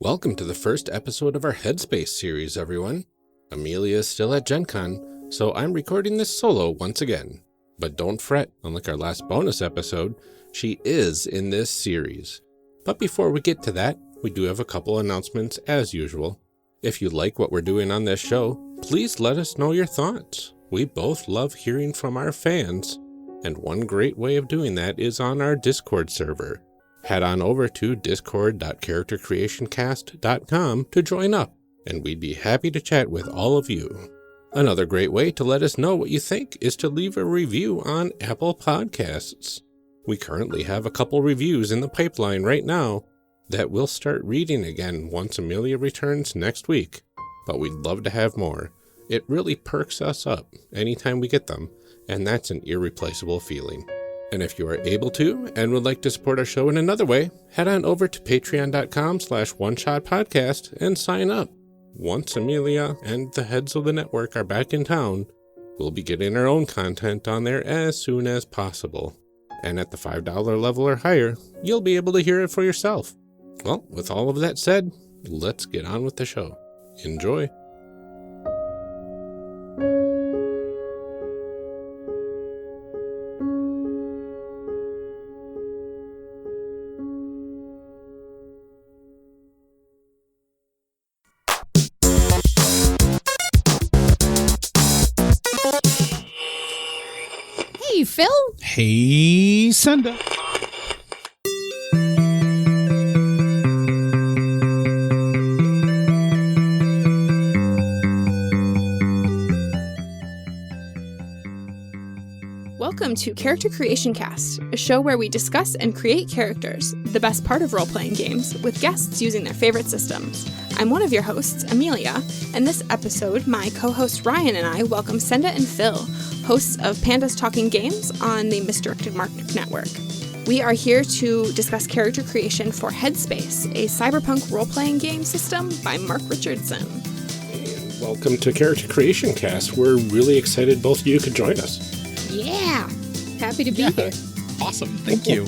Welcome to the first episode of our Headspace series, everyone. Amelia is still at Gen Con, so I'm recording this solo once again. But don't fret, unlike our last bonus episode, she is in this series. But before we get to that, we do have a couple announcements as usual. If you like what we're doing on this show, please let us know your thoughts. We both love hearing from our fans, and one great way of doing that is on our Discord server. Head on over to discord.charactercreationcast.com to join up, and we'd be happy to chat with all of you. Another great way to let us know what you think is to leave a review on Apple Podcasts. We currently have a couple reviews in the pipeline right now that we'll start reading again once Amelia returns next week, but we'd love to have more. It really perks us up anytime we get them, and that's an irreplaceable feeling. And if you are able to and would like to support our show in another way, head on over to patreon.com/oneshotpodcast and sign up. Once Amelia and the heads of the network are back in town, we'll be getting our own content on there as soon as possible. And at the $5 level or higher, you'll be able to hear it for yourself. Well, with all of that said, let's get on with the show. Enjoy. Hey, Phil. Hey, Senda. Welcome to Character Creation Cast, a show where we discuss and create characters, the best part of role-playing games, with guests using their favorite systems. I'm one of your hosts, Amelia, and this episode, my co-host Ryan and I welcome Senda and Phil, hosts of Panda's Talking Games on the Misdirected Mark network. We are here to discuss character creation for Headspace, a cyberpunk role-playing game system by Mark Richardson. And welcome to Character Creation Cast. We're really excited both of you could join us. Yeah! Happy to be here. Awesome. Thank you.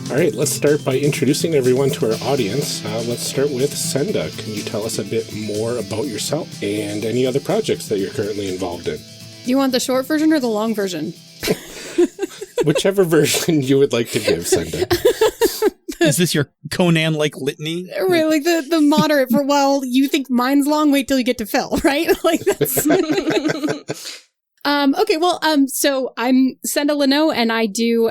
All right, let's start by introducing everyone to our audience. Let's start with Senda. Can you tell us a bit more about yourself and any other projects that you're currently involved in? Do you want the short version or the long version? Whichever version you would like to give, Senda. Is this your Conan-like litany? Really, the moderate for, well, you think mine's long, wait till you get to Phil, right? Like that's... So I'm Senda Leno, and I do,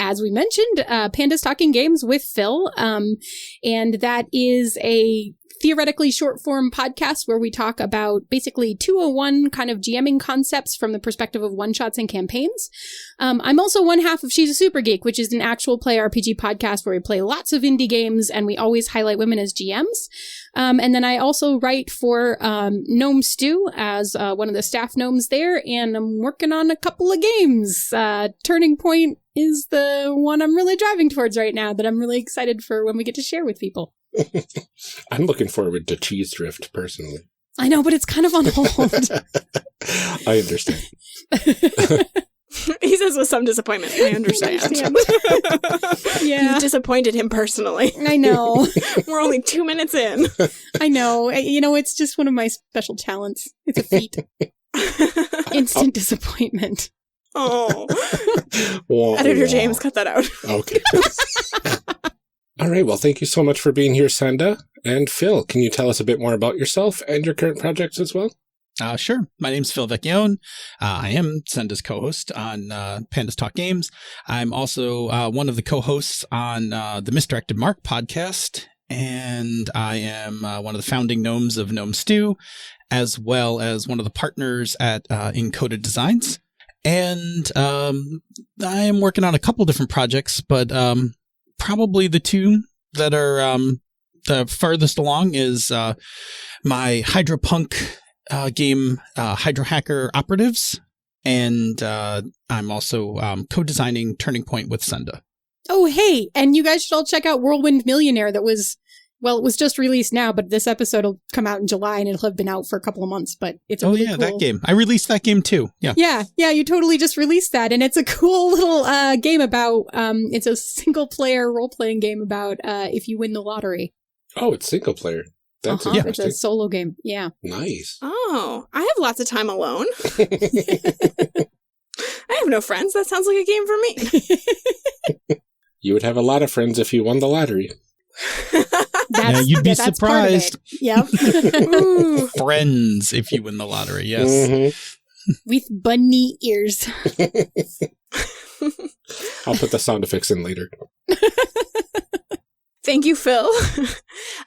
as we mentioned, Panda's Talking Games with Phil, and that is a theoretically short-form podcast where we talk about basically 201 kind of GMing concepts from the perspective of one-shots and campaigns. I'm also one half of She's a Super Geek, which is an actual play RPG podcast where we play lots of indie games, and we always highlight women as GMs. And then I also write for Gnome Stew as one of the staff gnomes there, and I'm working on a couple of games. Turning Point is the one I'm really driving towards right now that I'm really excited for when we get to share with people. I'm looking forward to Cheese Drift, personally. I know, but it's kind of on hold. I understand. He says with some disappointment. I understand. Yeah. You disappointed him personally. I know. We're only 2 minutes in. I know. You know, it's just one of my special talents. It's a feat. Instant disappointment. Oh. Editor James, cut that out. Okay. All right. Well, thank you so much for being here, Senda. And Phil, can you tell us a bit more about yourself and your current projects as well? Sure. My name's Phil Vecchione. I am Senda's co-host on Panda's Talk Games. I'm also one of the co-hosts on the Misdirected Mark podcast, and I am one of the founding gnomes of Gnome Stew, as well as one of the partners at Encoded Designs. And I am working on a couple different projects, but probably the two that are the farthest along is my Hydropunk game, Hydro Hacker Operatives, and I'm also co-designing Turning Point with Senda. Oh, hey, and you guys should all check out Whirlwind Millionaire. That was, well, it was just released now, but this episode will come out in July, and it'll have been out for a couple of months, but it's a really cool... that game. I released that game too. Yeah, you totally just released that, and it's a cool little game about, it's a single-player role-playing game about if you win the lottery. Oh, it's single player. That's It's interesting. a solo game. Yeah. Nice. Oh, I have lots of time alone. I have no friends. That sounds like a game for me. You would have a lot of friends if you won the lottery. You'd be surprised. Yep. Ooh. Friends if you win the lottery, yes. Mm-hmm. With bunny ears. I'll put the sound effects in later. Thank you, Phil.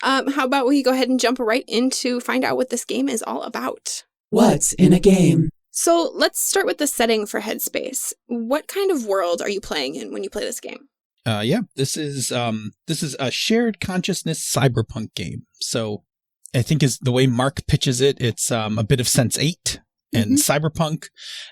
How about we go ahead and jump right into find out what this game is all about? What's in a game? So let's start with the setting for Headspace. What kind of world are you playing in when you play this game? This is a shared consciousness cyberpunk game. So I think is the way Mark pitches it. It's a bit of Sense8 and cyberpunk,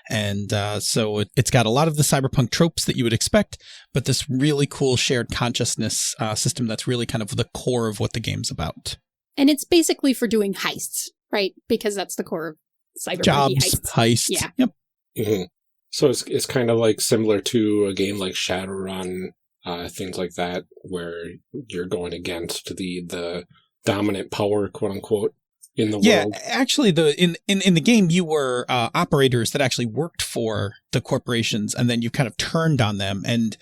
and so it's got a lot of the cyberpunk tropes that you would expect, but this really cool shared consciousness system that's really kind of the core of what the game's about. And it's basically for doing heists, right? Because that's the core of cyberpunk Jobs, heists. heists. Yeah. Yep. Mm-hmm. So it's kind of like similar to a game like Shadowrun, things like that, where you're going against the dominant power, quote unquote, in the world. Yeah, actually, in the game, you were operators that actually worked for the corporations, and then you kind of turned on them. And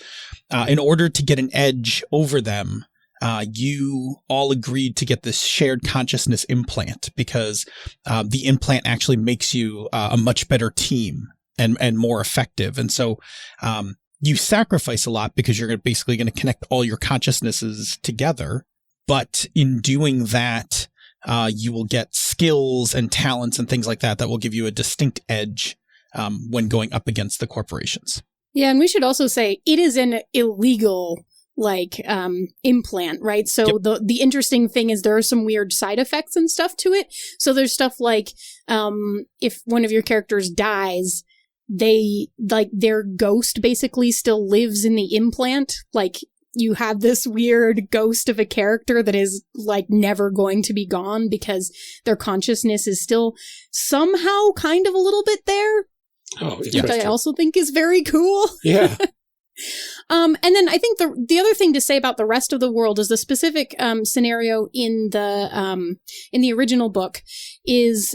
in order to get an edge over them, you all agreed to get this shared consciousness implant, because the implant actually makes you a much better team and more effective. And so you sacrifice a lot because you're basically going to connect all your consciousnesses together. But in doing that, you will get skills and talents and things like that will give you a distinct edge when going up against the corporations. Yeah, and we should also say it is an illegal implant, right? So the interesting thing is there are some weird side effects and stuff to it. So there's stuff like if one of your characters dies, their ghost basically still lives in the implant. Like, you have this weird ghost of a character that is like never going to be gone because their consciousness is still somehow kind of a little bit there. Oh, which I also think is very cool. Yeah. And then I think the other thing to say about the rest of the world is the specific scenario in the original book is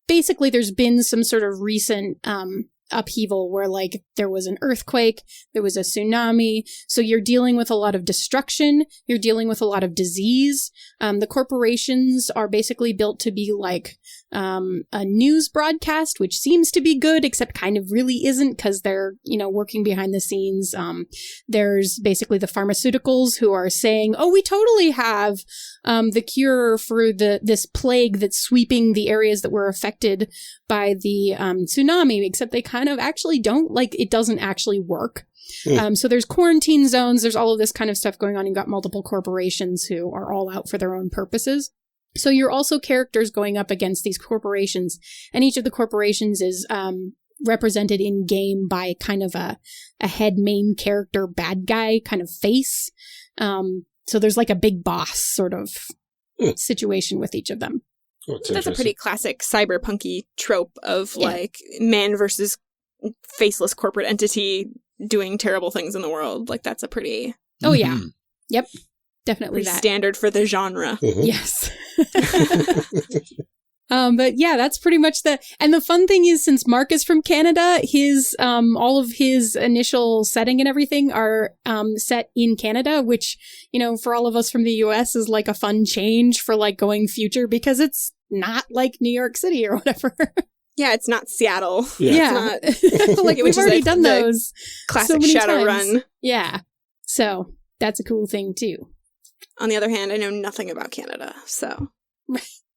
basically there's been some sort of recent upheaval where like there was an earthquake, there was a tsunami. So you're dealing with a lot of destruction. You're dealing with a lot of disease. The corporations are basically built to be like a news broadcast, which seems to be good, except kind of really isn't because they're, working behind the scenes. There's basically the pharmaceuticals who are saying, oh, we totally have the cure for this plague that's sweeping the areas that were affected by the tsunami, except they kind of actually don't, like, it doesn't actually work. So there's quarantine zones, there's all of this kind of stuff going on. You've got multiple corporations who are all out for their own purposes. So you're also characters going up against these corporations, and each of the corporations is represented in game by kind of a head main character bad guy kind of face. So there's like a big boss sort of situation with each of them. Oh, that's a pretty classic cyberpunky trope of like man versus faceless corporate entity doing terrible things in the world. Like, that's a pretty yep, definitely that standard for the genre. Yes. But yeah, that's pretty much and the fun thing is, since Mark is from Canada, his all of his initial setting and everything are set in Canada, which, for all of us from the US is like a fun change for like going future, because it's not like New York City or whatever. Yeah, it's not Seattle. Yeah. It's not, like, we've already done those classic so Shadowrun. Yeah. So that's a cool thing too. On the other hand, I know nothing about Canada, so.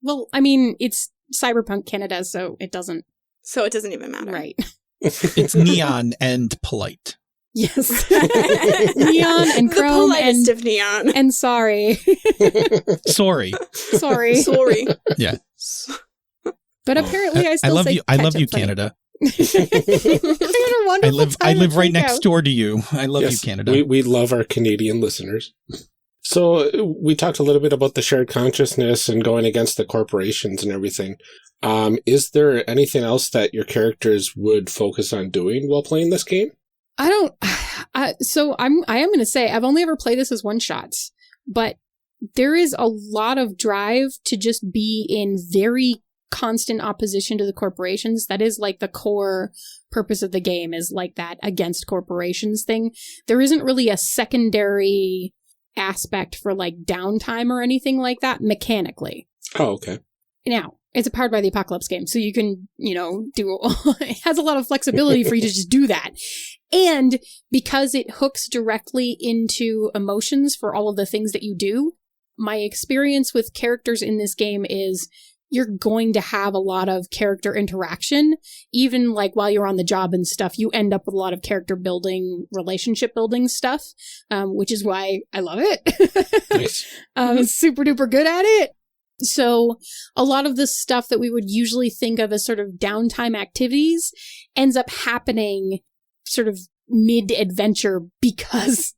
Well, I mean, it's cyberpunk Canada, so it doesn't even matter. Right. It's neon and polite. Yes. Neon and chrome. The politest of neon. And sorry. Sorry. Yeah. But apparently I still I love say you. I love you, Canada. I live right next door to you. I love you, Canada. We love our Canadian listeners. So we talked a little bit about the shared consciousness and going against the corporations and everything. Is there anything else that your characters would focus on doing while playing this game? I am going to say I've only ever played this as one shots, but there is a lot of drive to just be in very constant opposition to the corporations. That is like the core purpose of the game, is like that against corporations thing. There isn't really a secondary aspect for like downtime or anything like that mechanically. Oh, okay. Now, it's a Powered by the Apocalypse game, so you can, do, it has a lot of flexibility for you to just do that. And because it hooks directly into emotions for all of the things that you do, my experience with characters in this game is you're going to have a lot of character interaction. Even like while you're on the job and stuff, you end up with a lot of character building, relationship building stuff, which is why I love it. Nice. I'm super duper good at it. So a lot of the stuff that we would usually think of as sort of downtime activities ends up happening sort of mid-adventure because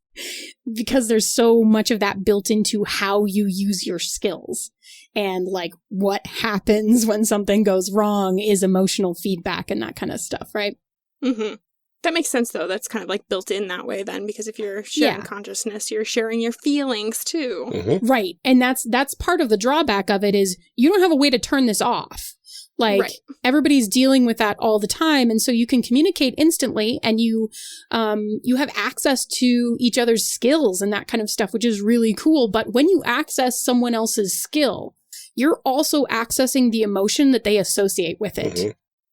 there's so much of that built into how you use your skills. And like what happens when something goes wrong is emotional feedback and that kind of stuff, right? Mm-hmm. That makes sense, though. That's kind of like built in that way then, because if you're sharing consciousness, you're sharing your feelings too. Mm-hmm. Right. And that's part of the drawback of it is you don't have a way to turn this off. Like everybody's dealing with that all the time. And so you can communicate instantly and you have access to each other's skills and that kind of stuff, which is really cool. But when you access someone else's skill, you're also accessing the emotion that they associate with it. Mm-hmm.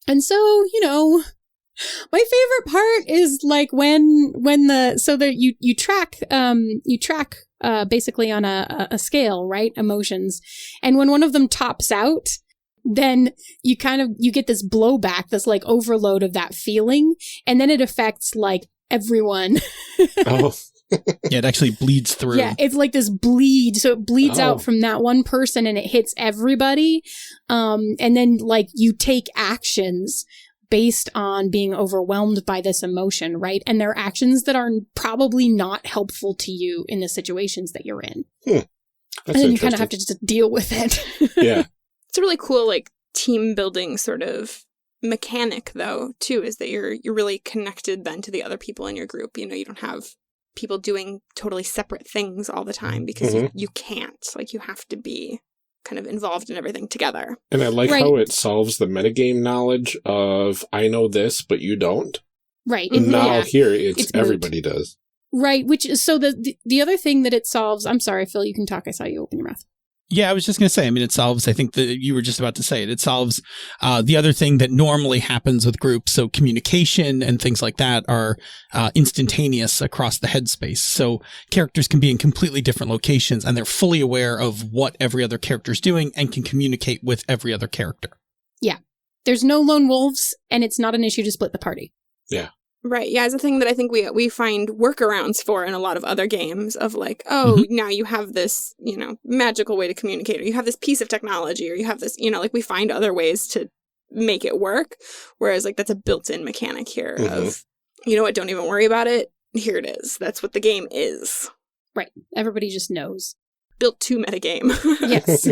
And so, my favorite part is like when you track basically on a scale, right? Emotions. And when one of them tops out, then you get this blowback, this like overload of that feeling. And then it affects like everyone. Oh. Yeah, it actually bleeds through. Yeah, it's like this bleed. So it bleeds out from that one person and it hits everybody. And then like you take actions based on being overwhelmed by this emotion, right? And they're actions that are probably not helpful to you in the situations that you're in. And then you kind of have to just deal with it. Yeah. It's a really cool, like, team building sort of mechanic, though, too, is that you're really connected then to the other people in your group. You don't have people doing totally separate things all the time because you can't. Like, you have to be kind of involved in everything together. And I like how it solves the metagame knowledge of, I know this, but you don't. Right. Now here, it's everybody does. Right, which is, so the other thing that it solves, I'm sorry, Phil, you can talk, I saw you open your mouth. Yeah, I was just going to say, it solves, I think that you were just about to say it. It solves the other thing that normally happens with groups. So communication and things like that are instantaneous across the headspace. So characters can be in completely different locations and they're fully aware of what every other character is doing and can communicate with every other character. Yeah. There's no lone wolves and it's not an issue to split the party. Yeah. Right. Yeah, it's a thing that I think we find workarounds for in a lot of other games of like, now you have this, magical way to communicate, or you have this piece of technology, or you have this, like we find other ways to make it work. Whereas like that's a built-in mechanic here of, you know what, don't even worry about it. Here it is. That's what the game is. Right. Everybody just knows. Built to metagame. Yes.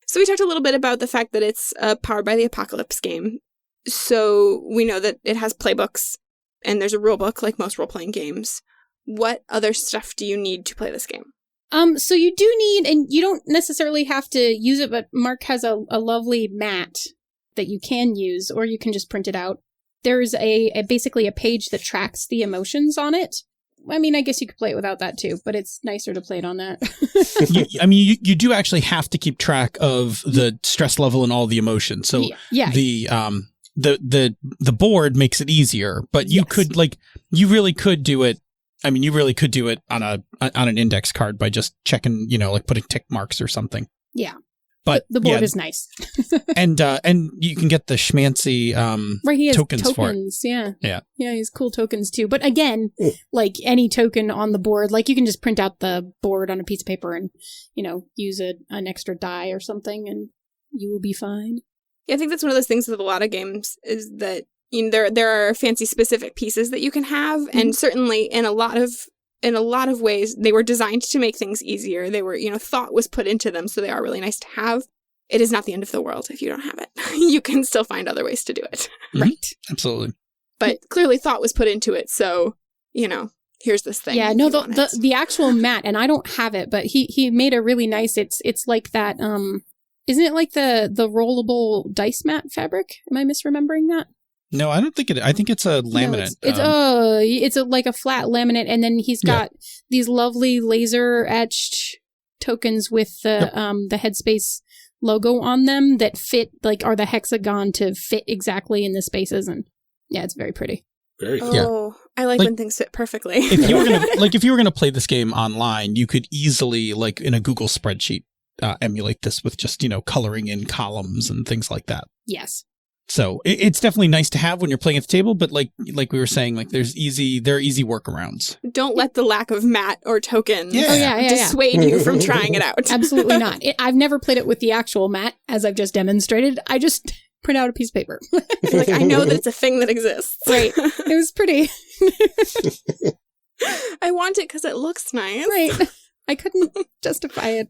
So we talked a little bit about the fact that it's a Powered by the Apocalypse game. So we know that it has playbooks. And there's a rule book like most role-playing games. What other stuff do you need to play this game? So you do need, and you don't necessarily have to use it, but Mark has a lovely mat that you can use, or you can just print it out. There's basically a page that tracks the emotions on it. I mean, I guess you could play it without that too, but it's nicer to play it on that. you do actually have to keep track of the stress level and all the emotions. So the board makes it easier, but you could you really could do it. I mean, you really could do it on an index card by just checking, like putting tick marks or something. Yeah. But the board is nice. and you can get the schmancy he has tokens for it. Yeah. Yeah. Yeah, he has cool tokens too. But again, like any token on the board, like you can just print out the board on a piece of paper and, use an extra die or something and you will be fine. Yeah, I think that's one of those things with a lot of games is that there are fancy specific pieces that you can have, and certainly in a lot of ways they were designed to make things easier. They were, thought was put into them, so they are really nice to have. It is not the end of the world if you don't have it. You can still find other ways to do it. Right. Absolutely. But clearly thought was put into it, so, here's this thing. Yeah, no, the actual mat, and I don't have it, but he made a really nice, it's like that, isn't it like the rollable dice mat fabric? Am I misremembering that? No, I don't think I think it's a laminate. No, it's like a flat laminate, and then he's got these lovely laser etched tokens with the Headspace logo on them that fit, like, are the hexagon to fit exactly in the spaces, and yeah, it's very pretty. Very cool. Oh, I like when things fit perfectly. If you were gonna play this game online, you could easily, like in a Google spreadsheet, emulate this with just, coloring in columns and things like that. Yes. So it's definitely nice to have when you're playing at the table, but like we were saying, like there are easy workarounds. Don't let the lack of mat or token Yeah. dissuade you from trying it out. Absolutely not. I've never played it with the actual mat, as I've just demonstrated. I just print out a piece of paper. Like, I know that it's a thing that exists. Right. It was pretty. I want it because it looks nice. Right. I couldn't justify it.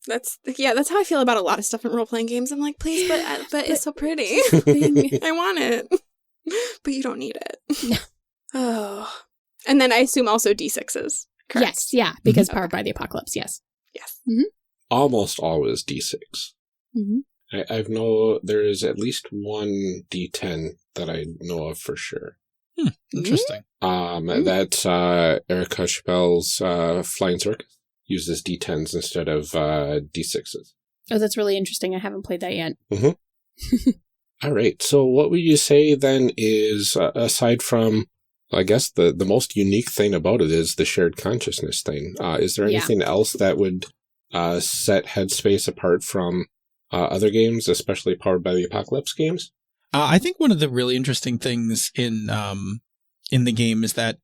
That's how I feel about a lot of stuff in role-playing games. I'm like, please, but it's so pretty. I want it. But you don't need it. No. Oh. And then I assume also D6s. Correct? Yes, yeah, because Powered by the Apocalypse, yes. Yes. Mm-hmm. Almost always D6. Mm-hmm. I've there is at least one D10 that I know of for sure. Interesting. That's Erica Chappelle's Flying Circus. Uses D10s instead of D6s. Oh, that's really interesting. I haven't played that yet. Mm-hmm. All right. So what would you say then is, aside from, I guess, the most unique thing about it is the shared consciousness thing. Is there anything else that would set Headspace apart from other games, especially Powered by the Apocalypse games? I think one of the really interesting things in the game is that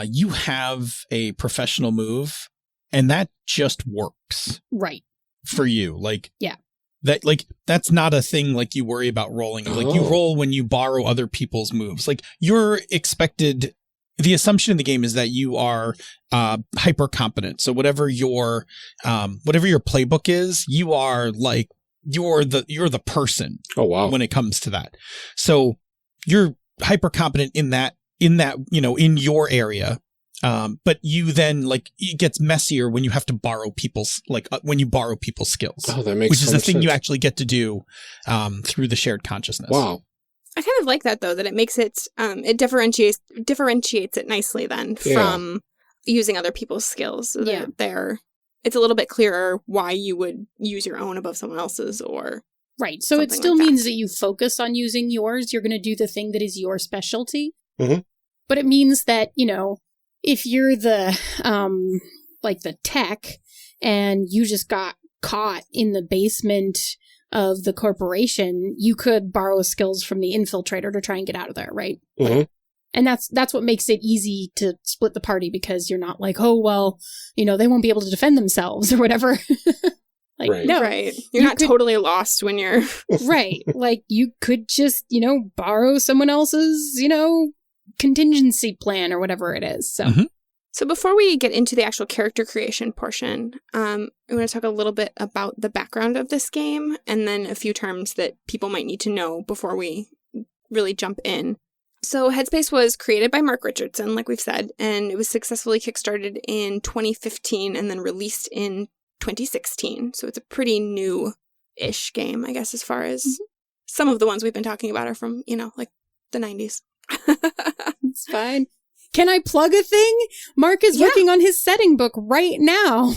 you have a professional move, and that just works. Right. For you. Like, yeah. That's not a thing like you worry about rolling. Like, you roll when you borrow other people's moves. Like, you're expected, the assumption in the game is that you are hyper competent. So whatever your playbook is, you are like, you're the person. Oh, wow. When it comes to that. So you're hyper competent in that, in your area. But you then, like, it gets messier when you have to borrow people's, when you borrow people's skills. Oh, that makes sense. Which is the thing you actually get to do through the shared consciousness. Wow. I kind of like that, though, that it makes it, it differentiates it nicely then from using other people's skills. So that it's a little bit clearer why you would use your own above someone else's or right. So it still means that you focus on using yours. You're going to do the thing that is your specialty. Mm-hmm. But it means that, if you're the, the tech and you just got caught in the basement of the corporation, you could borrow skills from the infiltrator to try and get out of there, right? Mm-hmm. And that's what makes it easy to split the party, because you're not like, oh, well, they won't be able to defend themselves or whatever. Right. No, right. You're not totally lost when you're... Right. Like, you could just, borrow someone else's, contingency plan or whatever it is. So, So before we get into the actual character creation portion, I'm going to talk a little bit about the background of this game, and then a few terms that people might need to know before we really jump in. So Headspace was created by Mark Richardson, like we've said, and it was successfully kickstarted in 2015 and then released in 2016. So it's a pretty new-ish game, I guess, as far as some of the ones we've been talking about are from, like the 90s. It's fine. Can I plug a thing? Mark is working on his setting book right now.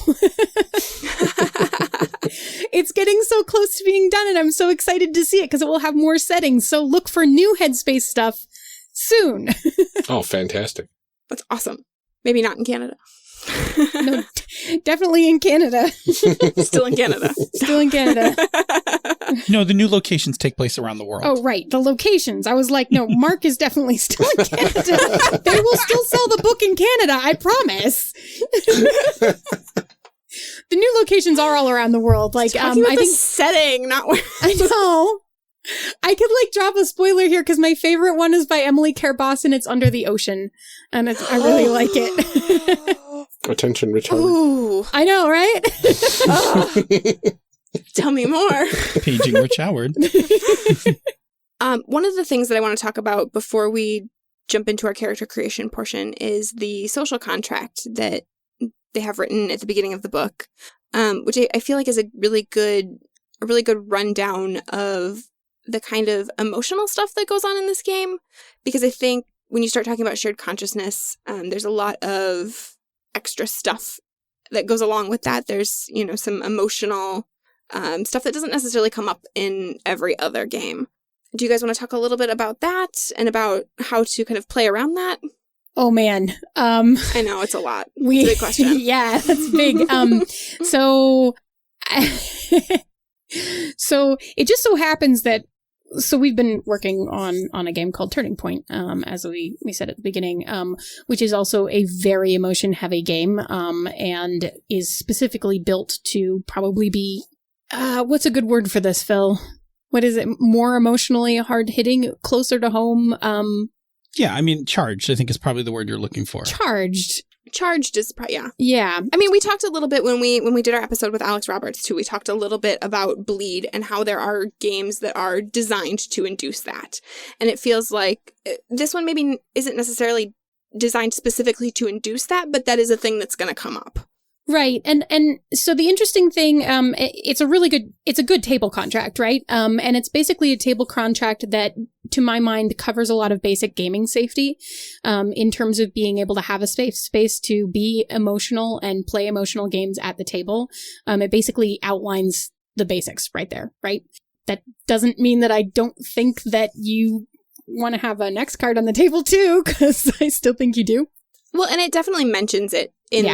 It's getting so close to being done, and I'm so excited to see it because it will have more settings. So look for new Headspace stuff soon. Oh, fantastic. That's awesome. Maybe not in Canada. No, definitely in Canada. Still in Canada. Still in Canada. No, the new locations take place around the world. Oh, right. The locations. I was like, no, Mark is definitely still in Canada. They will still sell the book in Canada, I promise. The new locations are all around the world. Like, I think setting, not where. I know. I could drop a spoiler here because my favorite one is by Emily Carboss, and it's Under the Ocean, and I really like it. Attention, Rich Howard. Ooh, I know, right? Tell me more. Paging Rich Howard. One of the things that I want to talk about before we jump into our character creation portion is the social contract that they have written at the beginning of the book, which I feel like is a really good rundown of the kind of emotional stuff that goes on in this game. Because I think when you start talking about shared consciousness, there's a lot of extra stuff that goes along with that. There's, some emotional stuff that doesn't necessarily come up in every other game. Do you guys want to talk a little bit about that and about how to kind of play around that? Oh man. I know it's a lot. It's a big question. Yeah, that's big. So it just so happens that we've been working on a game called Turning Point, as we said at the beginning, which is also a very emotion heavy game, and is specifically built to probably be what's a good word for this, Phil? What is it? More emotionally hard hitting, closer to home. Yeah, I mean, charged, I think is probably the word you're looking for. Charged is yeah. Yeah. I mean, we talked a little bit when we did our episode with Alex Roberts too. We talked a little bit about bleed and how there are games that are designed to induce that. And it feels like this one maybe isn't necessarily designed specifically to induce that, but that is a thing that's going to come up. Right. And so the interesting thing, it's a good table contract, right? And it's basically a table contract that, to my mind, covers a lot of basic gaming safety, in terms of being able to have a safe space to be emotional and play emotional games at the table. It basically outlines the basics right there, right? That doesn't mean that I don't think that you want to have a next card on the table too, because I still think you do. Well, and it definitely mentions it in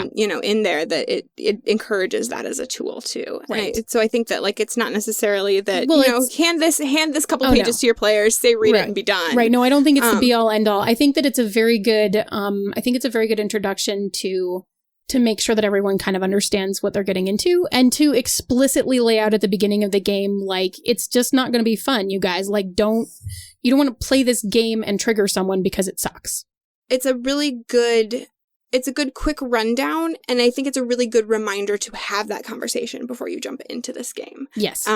there that it encourages that as a tool too. Right. So I think that it's not necessarily that, hand this couple pages to your players, say read it and be done. Right. No, I don't think it's the be all end all. I think that it's a very good, introduction to make sure that everyone kind of understands what they're getting into, and to explicitly lay out at the beginning of the game, it's just not going to be fun, you guys. You don't want to play this game and trigger someone because it sucks. It's a good quick rundown, and I think it's a really good reminder to have that conversation before you jump into this game. Yes.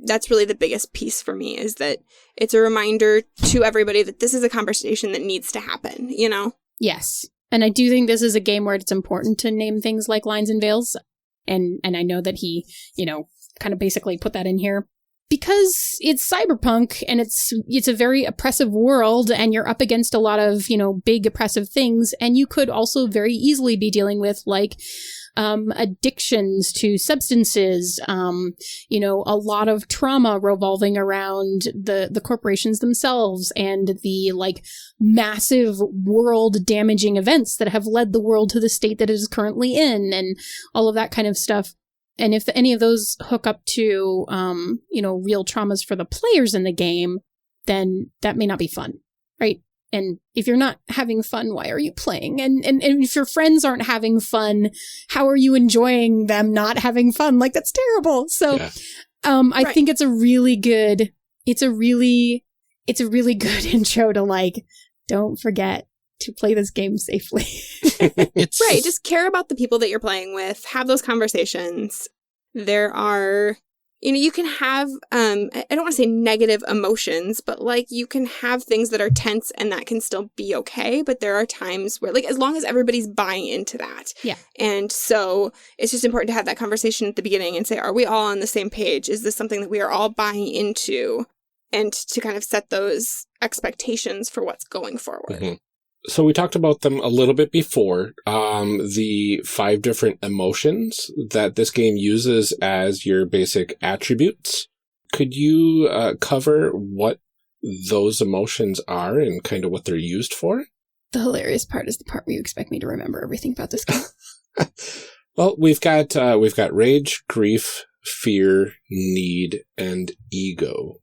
That's really the biggest piece for me, is that it's a reminder to everybody that this is a conversation that needs to happen, Yes. And I do think this is a game where it's important to name things like lines and veils. And I know that he, kind of basically put that in here. Because it's cyberpunk and it's a very oppressive world, and you're up against a lot of, big oppressive things. And you could also very easily be dealing with addictions to substances, a lot of trauma revolving around the corporations themselves, and the massive world damaging events that have led the world to the state that it is currently in, and all of that kind of stuff. And if any of those hook up to, real traumas for the players in the game, then that may not be fun, right? And if you're not having fun, why are you playing? And if your friends aren't having fun, how are you enjoying them not having fun? That's terrible. So, yeah. I think it's a really good intro to don't forget to play this game safely. Right. Just care about the people that you're playing with. Have those conversations. There are, you can have, I don't want to say negative emotions, but you can have things that are tense and that can still be okay. But there are times where as long as everybody's buying into that. Yeah. And so it's just important to have that conversation at the beginning and say, are we all on the same page? Is this something that we are all buying into? And to kind of set those expectations for what's going forward. Mm-hmm. So we talked about them a little bit before, the 5 different emotions that this game uses as your basic attributes. Could you cover what those emotions are and kind of what they're used for? The hilarious part is the part where you expect me to remember everything about this game. Well, we've got rage, grief, fear, need, and ego.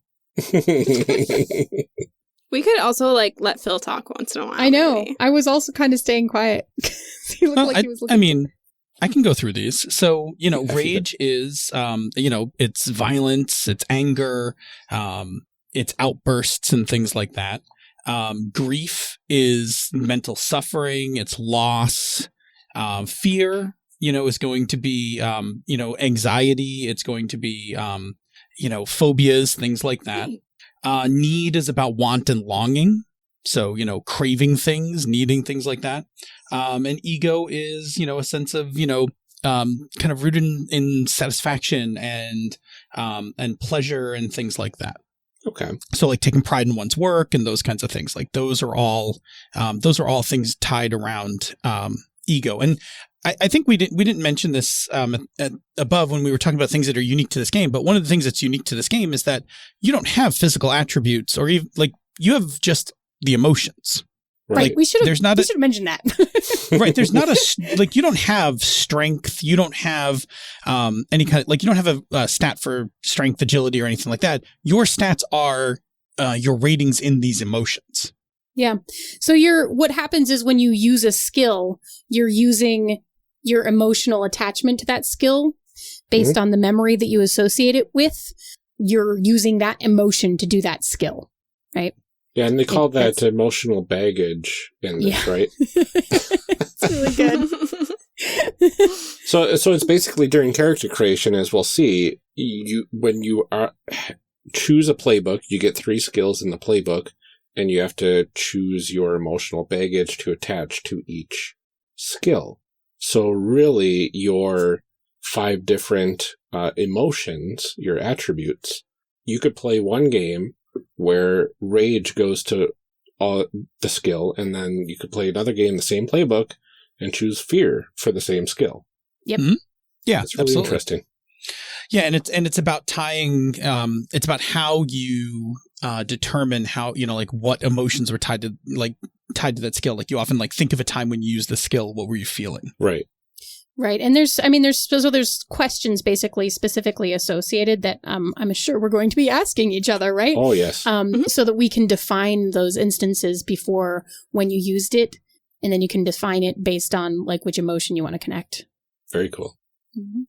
We could also let Phil talk once in a while. I know. Maybe. I was also kind of staying quiet. He looked like he was looking. I can go through these. So, rage is, it's violence, it's anger, it's outbursts and things like that. Grief is mental suffering, it's loss. Fear, is going to be, anxiety. It's going to be, phobias, things like that. Need is about want and longing. So, craving things, needing things like that. And ego is, a sense of, kind of rooted in satisfaction and pleasure and things like that. Okay. So like taking pride in one's work and those kinds of things, like those are all things tied around ego. And I think we didn't mention this above when we were talking about things that are unique to this game. But one of the things that's unique to this game is that you don't have physical attributes, or even like you have just the emotions. Right. We should have mentioned that. Right. There's not you don't have strength. You don't have any kind of, you don't have a stat for strength, agility, or anything like that. Your stats are your ratings in these emotions. Yeah. So what happens is when you use a skill, you're using your emotional attachment to that skill based on the memory that you associate it with. You're using that emotion to do that skill. Right. Yeah, and they call that emotional baggage in this, right? It's really good. So it's basically during character creation, as we'll see, when you choose a playbook, you get 3 skills in the playbook, and you have to choose your emotional baggage to attach to each skill. So really, your 5 different emotions, your attributes, you could play one game where rage goes to the skill, and then you could play another game, the same playbook, and choose fear for the same skill. Yep. Mm-hmm. Yeah, it's really absolutely interesting. Yeah, and it's about tying. It's about how you determine how what emotions were tied to that skill. Like you often think of a time when you used the skill. What were you feeling? Right. Right. And there's questions basically specifically associated that I'm sure we're going to be asking each other, right? Oh, yes. So that we can define those instances before when you used it, and then you can define it based on which emotion you want to connect. Very cool. Mm-hmm.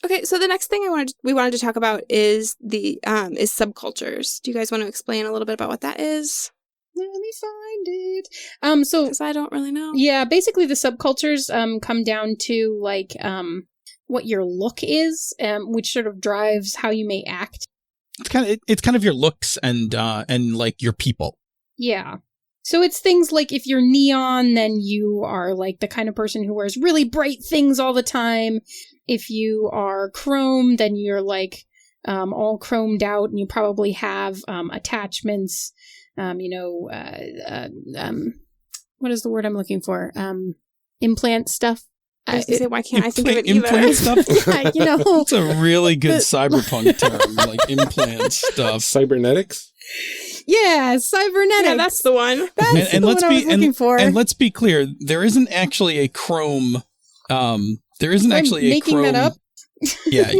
Okay, so the next thing we wanted to talk about is the subcultures. Do you guys want to explain a little bit about what that is? Let me find it. So because I don't really know. Yeah, basically the subcultures come down to what your look is, which sort of drives how you may act. It's kind of your looks and your people. Yeah. So it's things like if you're neon, then you are the kind of person who wears really bright things all the time. If you are chrome, then you're all chromed out, and you probably have attachments. What is the word I'm looking for? Implant stuff. I was going to say, why can't I think of it either? Implant stuff? Yeah, it's a really good cyberpunk term, implant stuff. Cybernetics? Yeah, cybernetics. Yeah, that's the one. That's the one I was looking for. And let's be clear, there isn't actually a chrome. There isn't actually a making chrome. That up? Yeah,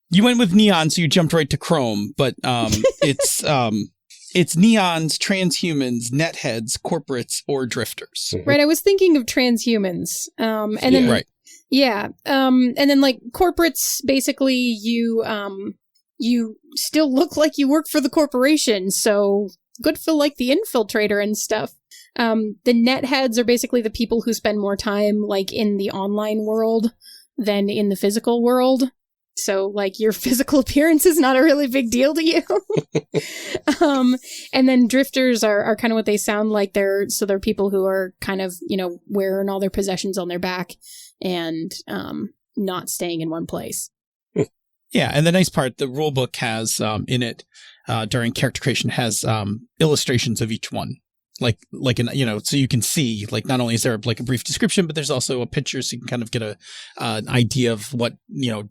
you went with neon, so you jumped right to chrome, but it's neons, transhumans, netheads, corporates, or drifters. Mm-hmm. Right, I was thinking of transhumans. And then right. Yeah. And then corporates, basically you still look like you work for the corporation, so good for the infiltrator and stuff. The netheads are basically the people who spend more time in the online world than in the physical world. So, your physical appearance is not a really big deal to you. And then drifters are kind of what they sound like. They're people who are kind of, wearing all their possessions on their back and not staying in one place. Yeah, and the nice part, the rulebook has in it, during character creation, has illustrations of each one. So you can see, not only is there a brief description, but there's also a picture, so you can kind of get an idea of what,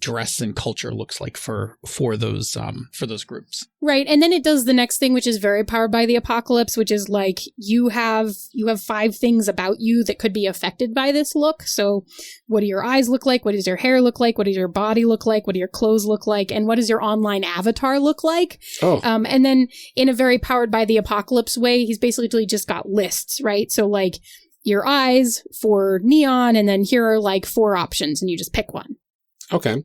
dress and culture looks like for those groups. Right. And then it does the next thing, which is very powered by the apocalypse, which is you have 5 things about you that could be affected by this look. So what do your eyes look like? What does your hair look like? What does your body look like? What do your clothes look like? And what does your online avatar look like? Oh. And then in a very powered by the apocalypse way, he's basically just got lists, right? So your eyes for neon, and then here are 4 options, and you just pick one. Okay.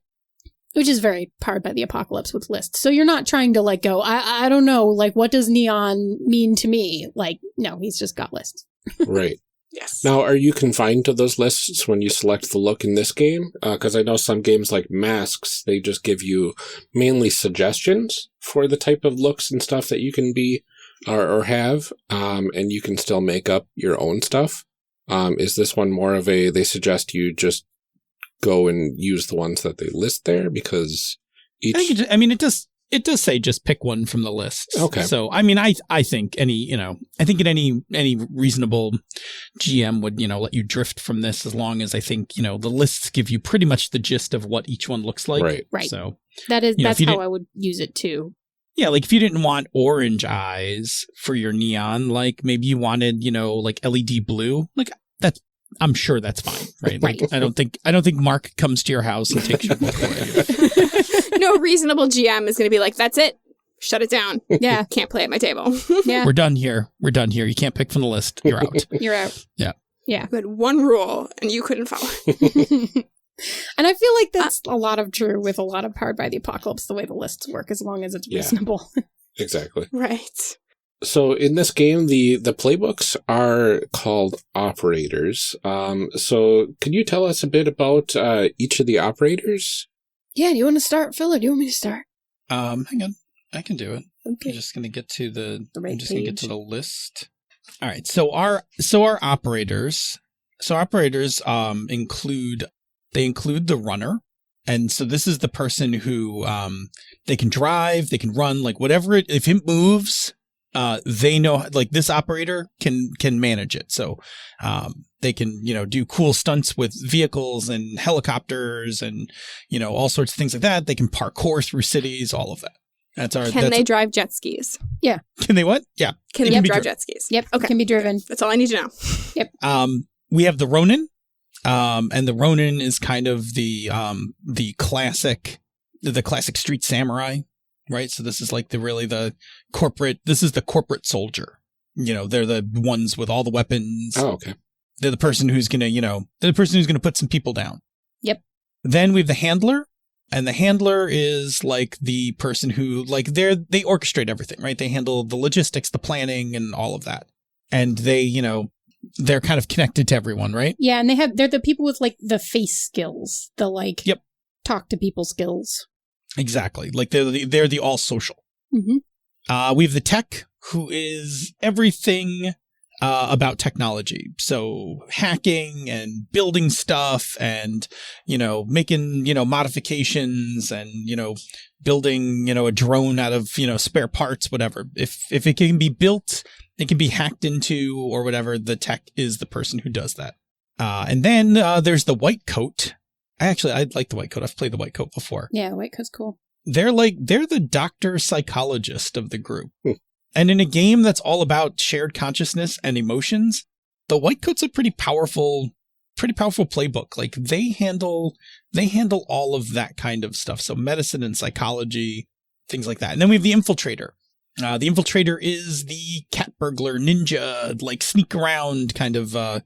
Which is very powered by the apocalypse with lists. So you're not trying to go, I don't know, what does neon mean to me? No, he's just got lists. Right. Yes. Now, are you confined to those lists when you select the look in this game? Because I know some games like Masks, they just give you mainly suggestions for the type of looks and stuff that you can be or have, and you can still make up your own stuff. Is this one more of a, they suggest you just go and use the ones that they list there? Because each... It does say just pick one from the list. Okay. So, I mean, I think any reasonable GM would, let you drift from this, as long as I think, the lists give you pretty much the gist of what each one looks like. Right. So that's how I would use it too. Yeah, like if you didn't want orange eyes for your neon, like maybe you wanted, like LED blue, like that's, I'm sure that's fine, right? Like, I don't think Mark comes to your house and takes your book away. No reasonable GM is going to be like, that's it. Shut it down. Yeah. Can't play at my table. Yeah. We're done here. You can't pick from the list. You're out. You're out. Yeah. You had one rule and you couldn't follow it. And I feel like that's a lot of true with a lot of Powered by the Apocalypse, the way the lists work, as long as it's reasonable. Exactly. Right. So in this game, the playbooks are called operators. So can you tell us a bit about each of the operators? Yeah, do you want to start, Phil, or do you want me to start? Hang on. I can do it. Okay. I'm just going to get to the right going to get page. to the list. All right. So our operators. So operators include the runner. And so this is the person who they can drive, they can run, like whatever if it moves, they know, like this operator can manage it. So they can, do cool stunts with vehicles and helicopters and, all sorts of things like that. They can parkour through cities, all of that. Can they drive jet skis? Yeah. Can they what? Yeah. Can they drive jet skis? Yep. Okay. Can be driven. That's all I need to know. Yep. We have the Ronin. And the Ronin is kind of the classic street samurai, right? So this is like the corporate soldier. They're the ones with all the weapons. Oh, okay. They're the person who's gonna put some people down. Yep. Then we have the handler, and the handler is like the person who they orchestrate everything, right? They handle the logistics, the planning, and all of that. And they're kind of connected to everyone, right? Yeah, and they're the people with like the face skills, the talk to people skills. Exactly. Like they're the all social. Mm-hmm. We have the tech, who is everything about technology. So hacking and building stuff and, making, modifications and, building, a drone out of, spare parts, whatever. If it can be built, it can be hacked into or whatever, the tech is the person who does that. And then there's the white coat. I like the white coat. I've played the white coat before. Yeah, the white coat's cool. They're the doctor psychologist of the group. And in a game that's all about shared consciousness and emotions, the white coat's a pretty powerful playbook. Like they handle all of that kind of stuff. So medicine and psychology, things like that. And then we have the infiltrator. The infiltrator is the cat burglar ninja, like sneak around kind of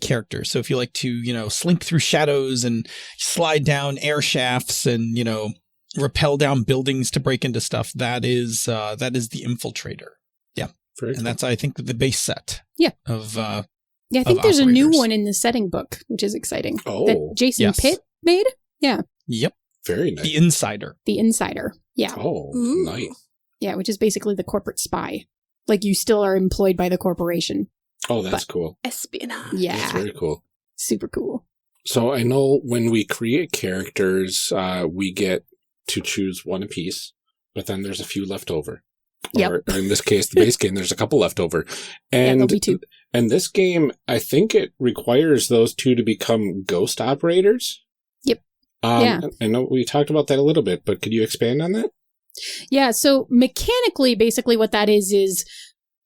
character. So if you like to, slink through shadows and slide down air shafts and, rappel down buildings to break into stuff, that is the infiltrator. Yeah. Very cool. That's, I think, the base set. Yeah. Of I think there's operators. a new one in the setting book, which is exciting. Oh, that Jason yes. Pitt made. Yeah. Yep. Very nice. The Insider. The Insider. Yeah. Oh, Ooh. nice. Yeah, which is basically the corporate spy. Like you still are employed by the corporation. Oh, that's cool. Espionage. Yeah. That's very cool. Super cool. So I know when we create characters, we get to choose one apiece, but then there's a few left over. Yep. Or in this case, the base game, there's a couple left over. And there'll be two. And this game, I think it requires those two to become ghost operators. Yep. Yeah. I know we talked about that a little bit, but could you expand on that? Yeah, so mechanically, basically what that is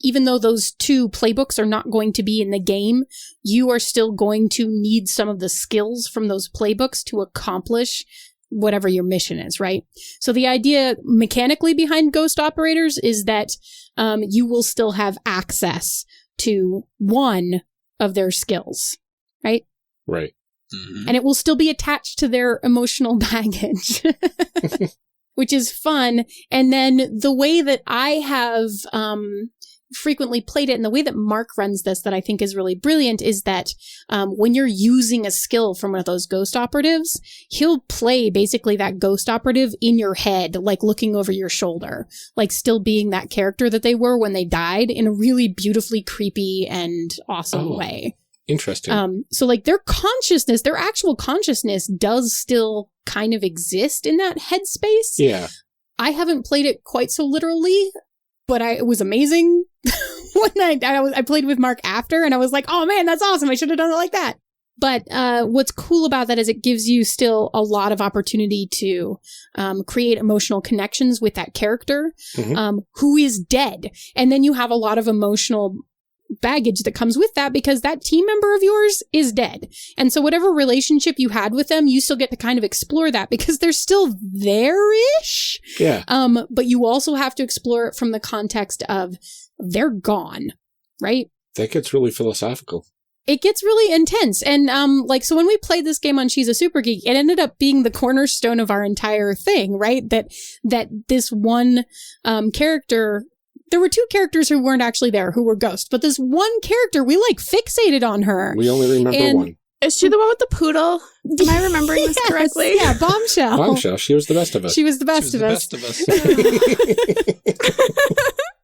even though those two playbooks are not going to be in the game, you are still going to need some of the skills from those playbooks to accomplish whatever your mission is, right? So the idea mechanically behind ghost operators is that you will still have access to one of their skills, right? Right. Mm-hmm. And it will still be attached to their emotional baggage, which is fun. And then the way that I have frequently played it, and the way that Mark runs this that I think is really brilliant is that when you're using a skill from one of those ghost operatives, he'll play basically that ghost operative in your head, like looking over your shoulder, like still being that character that they were when they died in a really beautifully creepy and awesome way. Interesting. So like their consciousness, their actual consciousness does still kind of exist in that headspace. Yeah. I haven't played it quite so literally, but it was amazing when I played with Mark after, and I was like, oh man, that's awesome. I should have done it like that. But what's cool about that is it gives you still a lot of opportunity to create emotional connections with that character who is dead. And then you have a lot of emotional baggage that comes with that because that team member of yours is dead. And so whatever relationship you had with them, you still get to kind of explore that because they're still there-ish. Yeah. But you also have to explore it from the context of they're gone, right? That gets really philosophical. It gets really intense. And so when we played this game on She's a Super Geek, it ended up being the cornerstone of our entire thing, right? That this one character, there were two characters who weren't actually there, who were ghosts, but this one character, we like fixated on her. We only remember one. Is she the one with the poodle? Am I remembering this correctly? Yeah, Bombshell. Bombshell. She was the best of us. She was the best of us.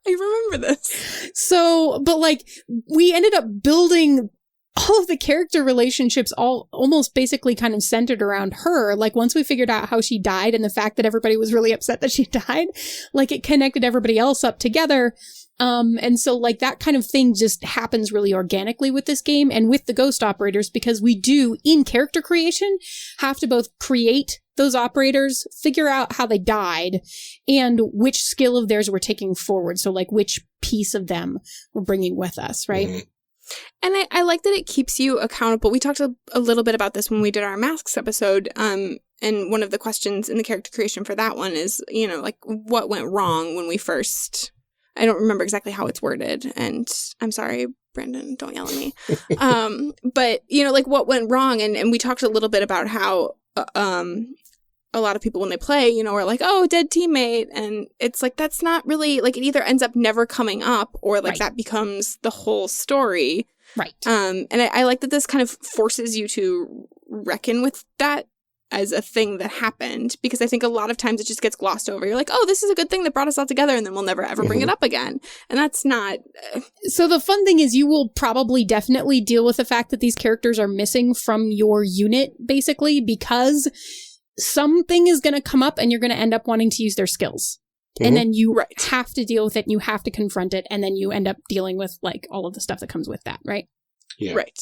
I remember this. So, but like, we ended up building all of the character relationships all almost basically kind of centered around her. Like once we figured out how she died and the fact that everybody was really upset that she died, like it connected everybody else up together. And so like that kind of thing just happens really organically with this game and with the ghost operators, because we do in character creation have to both create those operators, figure out how they died, and which skill of theirs we're taking forward. So like which piece of them we're bringing with us, right? Mm-hmm. And I like that it keeps you accountable. We talked a little bit about this when we did our masks episode. And one of the questions in the character creation for that one is, you know, like what went wrong when we first, I don't remember exactly how it's worded. And I'm sorry, Brandon, don't yell at me. But, you know, like what went wrong. And we talked a little bit about how a lot of people when they play, you know, are like, oh, dead teammate. And it's like, that's not really, like, it either ends up never coming up or like that becomes the whole story. Right. And I like that this kind of forces you to reckon with that as a thing that happened, because I think a lot of times it just gets glossed over. You're like, oh, this is a good thing that brought us all together, and then we'll never ever bring it up again. And that's not. So the fun thing is you will probably definitely deal with the fact that these characters are missing from your unit, basically, because something is going to come up and you're going to end up wanting to use their skills. And then you have to deal with it and you have to confront it. And then you end up dealing with like all of the stuff that comes with that, right? Yeah. Right.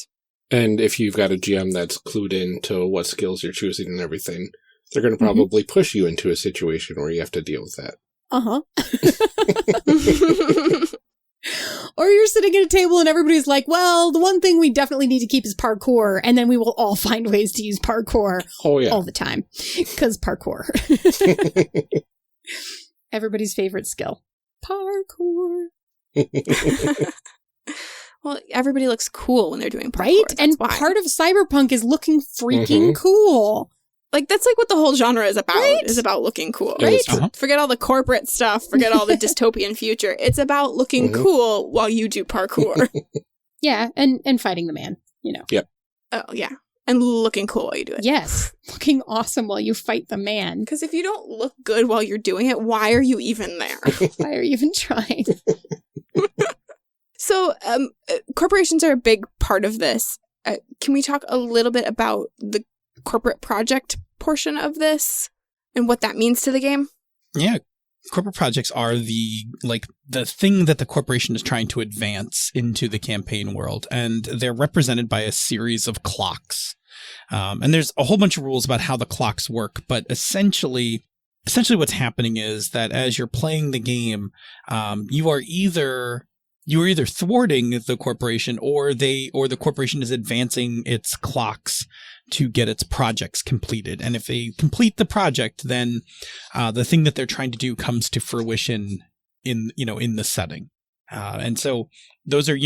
And if you've got a GM that's clued in to what skills you're choosing and everything, they're going to probably push you into a situation where you have to deal with that. Or you're sitting at a table and everybody's like, well, the one thing we definitely need to keep is parkour. And then we will all find ways to use parkour all the time. Because parkour. Everybody's favorite skill. Parkour. Well, everybody looks cool when they're doing parkour. Right? And part of cyberpunk is looking freaking cool. Like, that's like what the whole genre is about, is about looking cool. Right? Forget all the corporate stuff, forget all the dystopian future. It's about looking cool while you do parkour. Yeah, and fighting the man, you know. Yep. Oh, yeah. And looking cool while you do it. Yes. Looking awesome while you fight the man. Because if you don't look good while you're doing it, why are you even there? Why are you even trying? So, corporations are a big part of this. Can we talk a little bit about the corporate project portion of this and what that means to the game? Yeah. Corporate projects are the thing that the corporation is trying to advance into the campaign world, and they're represented by a series of clocks. And there's a whole bunch of rules about how the clocks work, but essentially what's happening is that as you're playing the game, you are either thwarting the corporation or the corporation is advancing its clocks to get its projects completed. And if they complete the project, then the thing that they're trying to do comes to fruition in the setting. And so those are,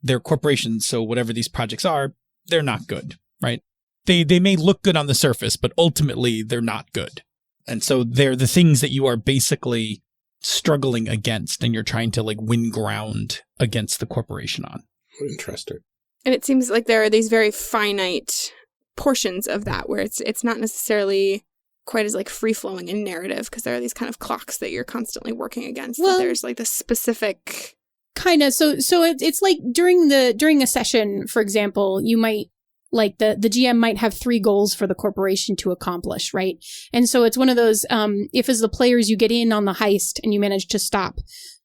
they're corporations. So whatever these projects are, they're not good, right? They may look good on the surface, but ultimately they're not good. And so they're the things that you are basically struggling against and you're trying to like win ground against the corporation on. Interesting. And it seems like there are these very finite portions of that where it's not necessarily quite as like free-flowing in narrative because there are these kind of clocks that you're constantly working against. Well, there's like the specific kind of so it's like during a session, for example, you might like the GM might have 3 goals for the corporation to accomplish, right? And so it's one of those if as the players you get in on the heist and you manage to stop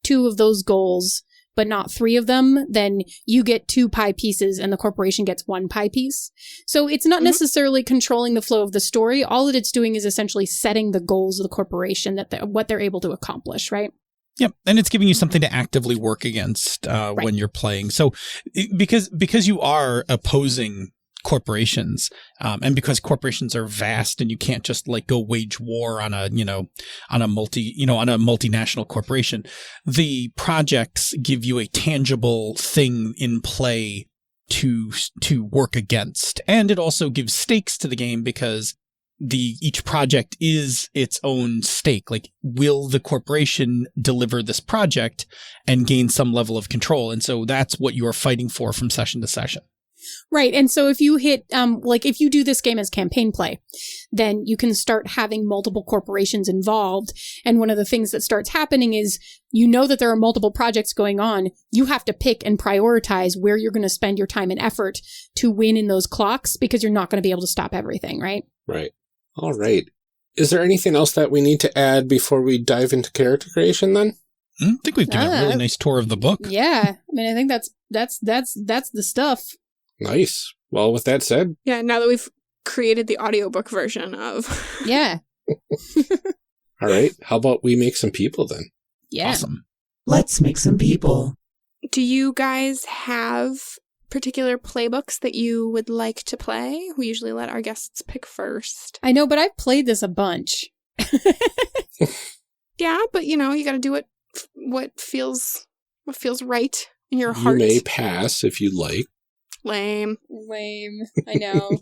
2 of those goals but not 3 of them, then you get 2 pie pieces and the corporation gets 1 pie piece. So it's not necessarily controlling the flow of the story. All that it's doing is essentially setting the goals of the corporation, what they're able to accomplish, right? Yep. And it's giving you something to actively work against when you're playing. So because you are opposing corporations, and because corporations are vast and you can't just like go wage war on a multinational corporation, the projects give you a tangible thing in play to work against. And it also gives stakes to the game because each project is its own stake. Like, will the corporation deliver this project and gain some level of control? And so that's what you're fighting for from session to session. Right. And so if you hit, if you do this game as campaign play, then you can start having multiple corporations involved. And one of the things that starts happening is, you know that there are multiple projects going on. You have to pick and prioritize where you're going to spend your time and effort to win in those clocks, because you're not going to be able to stop everything, right? Right. All right. Is there anything else that we need to add before we dive into character creation then? I think we've given a really nice tour of the book. Yeah. I mean, I think that's the stuff. Nice. Well, with that said. Yeah, now that we've created the audiobook version of. Yeah. All right. How about we make some people then? Yeah. Awesome. Let's make some people. Do you guys have particular playbooks that you would like to play? We usually let our guests pick first. I know, but I've played this a bunch. Yeah, but you got to do what feels right in your heart. You may pass if you like. Lame. I know.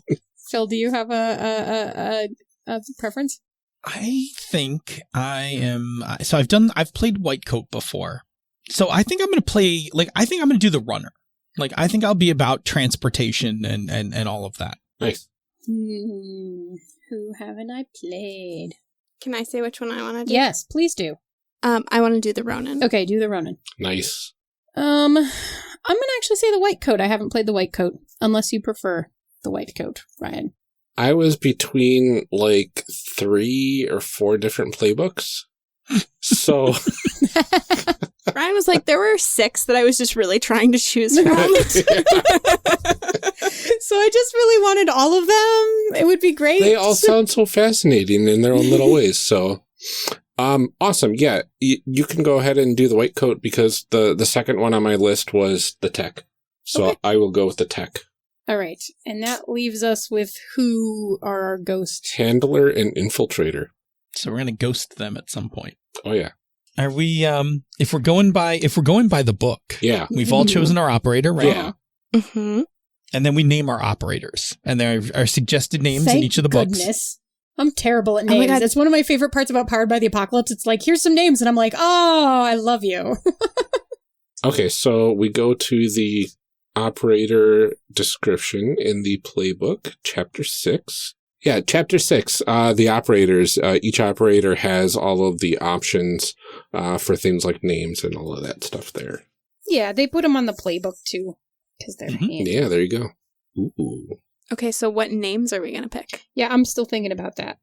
Phil, do you have a preference? I think I am. So I've played White Coat before. So I think I'm going to play, I think I'm going to do the runner. I think I'll be about transportation and all of that. Nice. Who haven't I played? Can I say which one I want to do? Yes, please do. I want to do the Ronin. Okay, do the Ronin. Nice. I'm going to actually say the White Coat. I haven't played the White Coat, unless you prefer the White Coat, Ryan. I was between 3 or 4 different playbooks. So Ryan was like, there were 6 that I was just really trying to choose from. So I just really wanted all of them. It would be great. They all sound so fascinating in their own little ways. So awesome. Yeah, you can go ahead and do the White Coat, because the second one on my list was the tech. So okay. I will go with the tech. All right. And that leaves us with who are our ghosts? Handler and Infiltrator. So we're going to ghost them at some point. Oh, yeah. Are we, if we're going by the book, yeah, we've all chosen our operator, right? Yeah. Mm-hmm. And then we name our operators, and there are suggested names in each of the books. Goodness. I'm terrible at names. It's one of my favorite parts about Powered by the Apocalypse. It's like, here's some names, and I'm like, oh, I love you. Okay, so we go to the operator description in the playbook, Chapter 6. Yeah, Chapter 6, the operators. Each operator has all of the options for things like names and all of that stuff there. Yeah, they put them on the playbook, too, because they're handy. Yeah, there you go. Ooh. Okay, so what names are we going to pick? Yeah, I'm still thinking about that.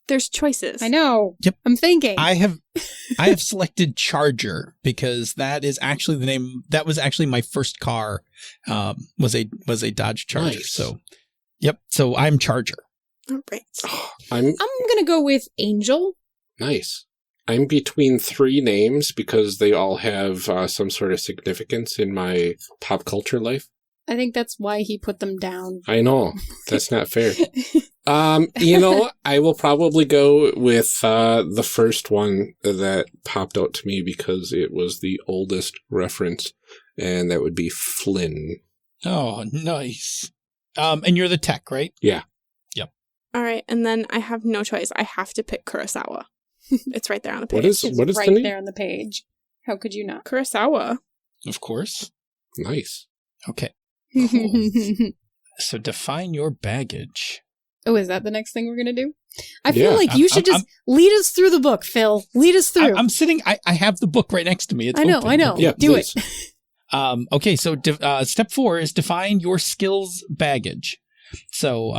There's choices. I know. Yep. I'm thinking. I have selected Charger, because that is actually the name. That was actually my first car, was a Dodge Charger. Nice. So, yep. So I'm Charger. All right. I'm going to go with Angel. Nice. I'm between 3 names because they all have some sort of significance in my pop culture life. I think that's why he put them down. I know. That's not fair. I will probably go with the first one that popped out to me because it was the oldest reference, and that would be Flynn. Oh, nice. And you're the tech, right? Yeah. All right, and then I have no choice. I have to pick Kurosawa. It's right there on the page. What is right the name? there on the page. How could you not? Kurosawa. Of course. Nice. Okay. Cool. So define your baggage. Oh, is that the next thing we're going to do? I feel Yeah. like you should just lead us through the book, Phil. Lead us through. I'm sitting. I have the book right next to me. It's I know. open. Yeah, Do please. it. Okay, so step 4 is define your skills baggage. So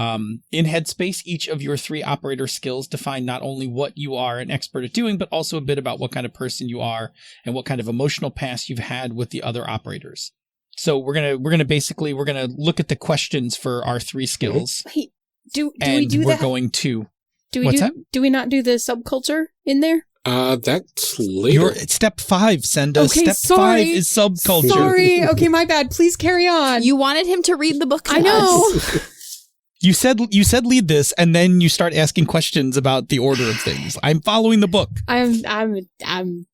in Headspace, each of your 3 operator skills define not only what you are an expert at doing, but also a bit about what kind of person you are and what kind of emotional past you've had with the other operators. So we're gonna look at the questions for our 3 skills. Wait, do and we do we're that? going to Do we not do the subculture in there? That's later. step 5, Senda. Okay, Step sorry. 5 is subculture. Sorry. Okay, my bad. Please carry on. You wanted him to read the book to I know. us. You said lead this, and then you start asking questions about the order of things. I'm following the book. I'm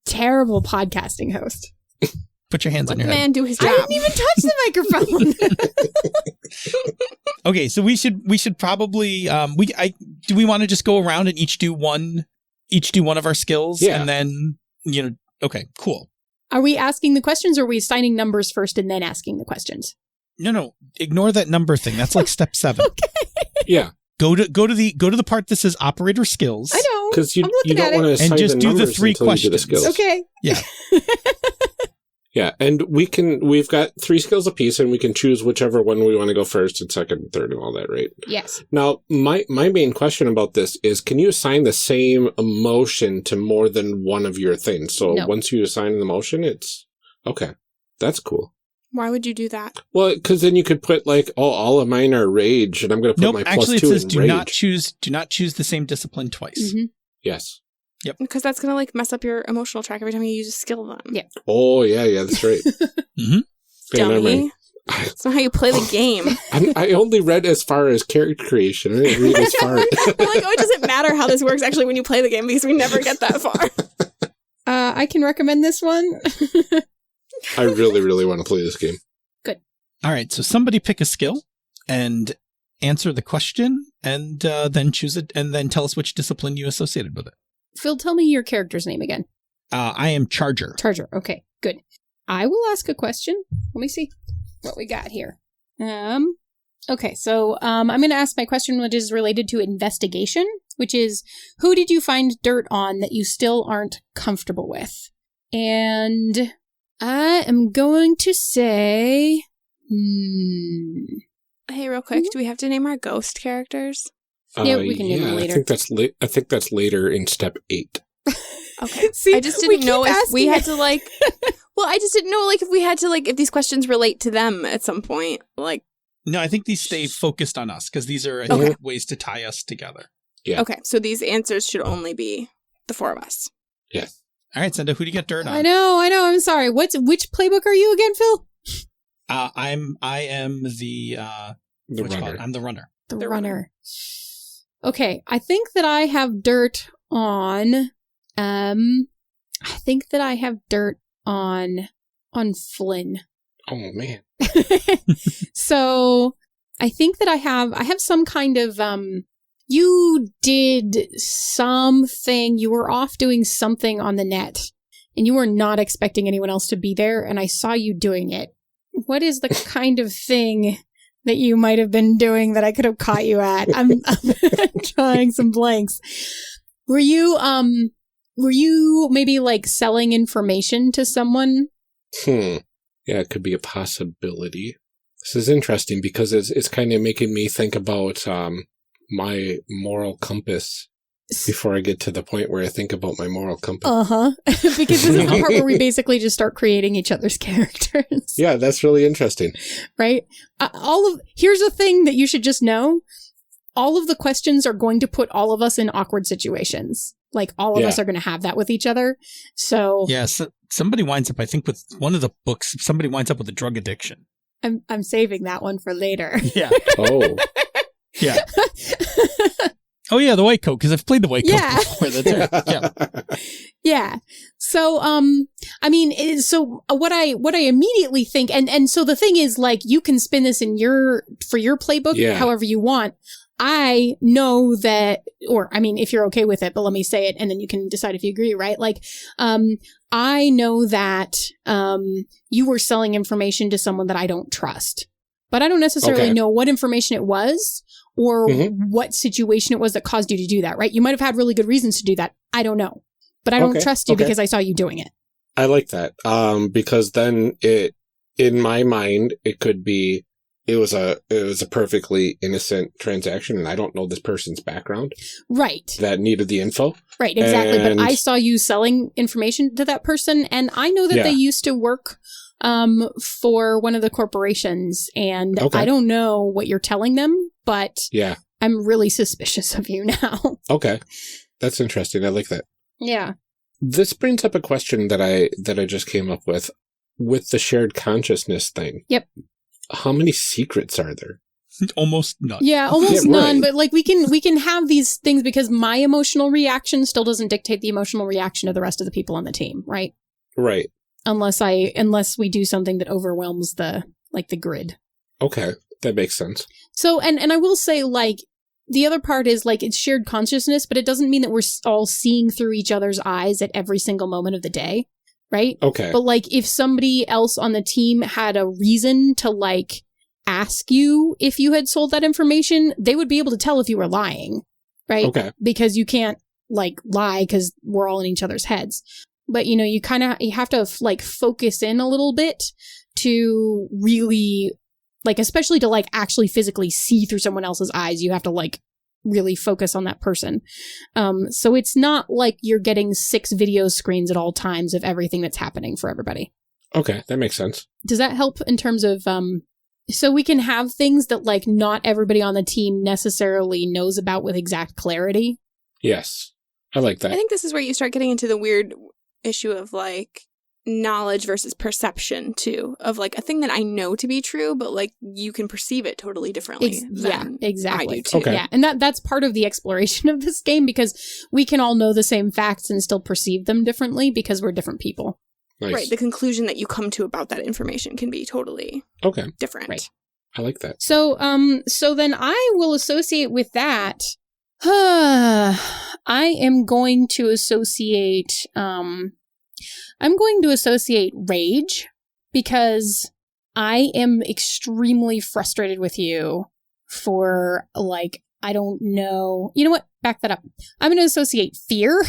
terrible podcasting host. Put your hands Let on the your head. man do his I job. didn't even touch the microphone. Okay, so we should probably do we want to just go around and each do one of our skills, Yeah. and then okay, cool. Are we asking the questions, or are we assigning numbers first and then asking the questions? No, ignore that number thing. That's like step 7. Yeah, Go to the part that says operator skills. I know. because you I'm looking don't at want to assign just the do the numbers 3 until you do the questions. skills. Okay. Yeah. Yeah, and we've got 3 skills apiece, and we can choose whichever one we want to go first and second and third and all that, right? Yes. Now, my main question about this is, can you assign the same emotion to more than one of your things? So No. once you assign an emotion, it's okay. That's cool. Why would you do that? Well, because then you could put like, all of mine are rage, and I'm going to put Nope. my Actually, plus it 2 says in do rage. not choose the same discipline twice. Mhm. Yes. Because that's going to like mess up your emotional track every time you use a skill then. Yeah. Oh, yeah, that's right. Mhm. Okay, never mind. Dummy. That's not how you play the game. I only read as far as character creation. I didn't read as far. We're like, oh, it doesn't matter how this works actually when you play the game because we never get that far. I can recommend this one. I really, really want to play this game. All right, so somebody pick a skill and answer the question, and then choose it, and then tell us which discipline you associated with it. Phil, tell me your character's name again. I am Charger. Charger. Okay, good. I will ask a question. Let me see what we got here. Okay, so I'm going to ask my question, which is related to investigation, which is, who did you find dirt on that you still aren't comfortable with? And I am going to say, Hey, real quick, do we have to name our ghost characters? Yeah, we can name them later. I think that's later in step 8. Okay. See, I just we didn't know keep if we asking had to like. Well, I just didn't know like if we had to like if these questions relate to them at some point. Like, No, I think these stay focused on us because these are I Okay. think, ways to tie us together. Yeah. okay, so these answers should only be the 4 of us. Yes. All right, Senda, who do you get dirt on? I know. I'm sorry. Which playbook are you again, Phil? I am the The what's it called? runner. I'm the runner. The The runner. Okay, I think that I have dirt on. I think that I have dirt on Flynn. Oh man. So I think that I have some kind of you did something, you were off doing something on the net and you were not expecting anyone else to be there, and I saw you doing it. What is the kind of thing that you might have been doing that I could have caught you at? I'm drawing some blanks. Were you maybe like selling information to someone? Yeah, it could be a possibility. This is interesting because it's kind of making me think about my moral compass before I get to the point where I think about my moral compass. Uh-huh. Because this is the part where we basically just start creating each other's characters. Yeah, that's really interesting. Right? Here's a thing that you should just know. All of the questions are going to put all of us in awkward situations. Like, all of us are going to have that with each other. So Yeah, so somebody winds up, I think, with one of the books, somebody winds up with a drug addiction. I'm saving that one for later. Yeah. Oh. Yeah. Oh, yeah, the white coat, because I've played the white coat Yeah. before. That's right. Yeah. Yeah. So, so what I immediately think, and so the thing is, like, you can spin this for your playbook Yeah. however you want. I know that, or I mean, if you're okay with it, but let me say it and then you can decide if you agree, right? Like, I know that you were selling information to someone that I don't trust, but I don't necessarily know what information it was or what situation it was that caused you to do that, right? You might have had really good reasons to do that. I don't know, but I don't trust you because I saw you doing it. I like that. Because then in my mind, it could be, it was a perfectly innocent transaction and I don't know this person's background. Right. That needed the info. Right, exactly. But I saw you selling information to that person and I know that they used to work for one of the corporations and I don't know what you're telling them, but I'm really suspicious of you now. Okay. That's interesting. I like that. Yeah. This brings up a question that I just came up with the shared consciousness thing. Yep. How many secrets are there? Almost none. Yeah, almost none. But like we can have these things because my emotional reaction still doesn't dictate the emotional reaction of the rest of the people on the team, right? Right. Unless we do something that overwhelms the grid. Okay, that makes sense. So and I will say like the other part is like it's shared consciousness, but it doesn't mean that we're all seeing through each other's eyes at every single moment of the day, right? Okay. But like if somebody else on the team had a reason to like ask you if you had sold that information, they would be able to tell if you were lying, right? Okay. Because you can't like lie because we're all in each other's heads. But you know, you have to like focus in a little bit to really like, especially to like actually physically see through someone else's eyes, you have to like really focus on that person. So it's not like you're getting 6 video screens at all times of everything that's happening for everybody. Okay, that makes sense. Does that help in terms of, so we can have things that like not everybody on the team necessarily knows about with exact clarity? Yes, I like that. I think this is where you start getting into the weird issue of like knowledge versus perception too, of like a thing that I know to be true, but like you can perceive it totally differently. Exactly. I do too. Okay. Yeah, and that's part of the exploration of this game because we can all know the same facts and still perceive them differently because we're different people. Nice. Right. The conclusion that you come to about that information can be totally different. Right. I like that. So then I will associate with that. I am going to associate rage because I am extremely frustrated with you for like, I don't know. You know what? Back that up. I'm going to associate fear.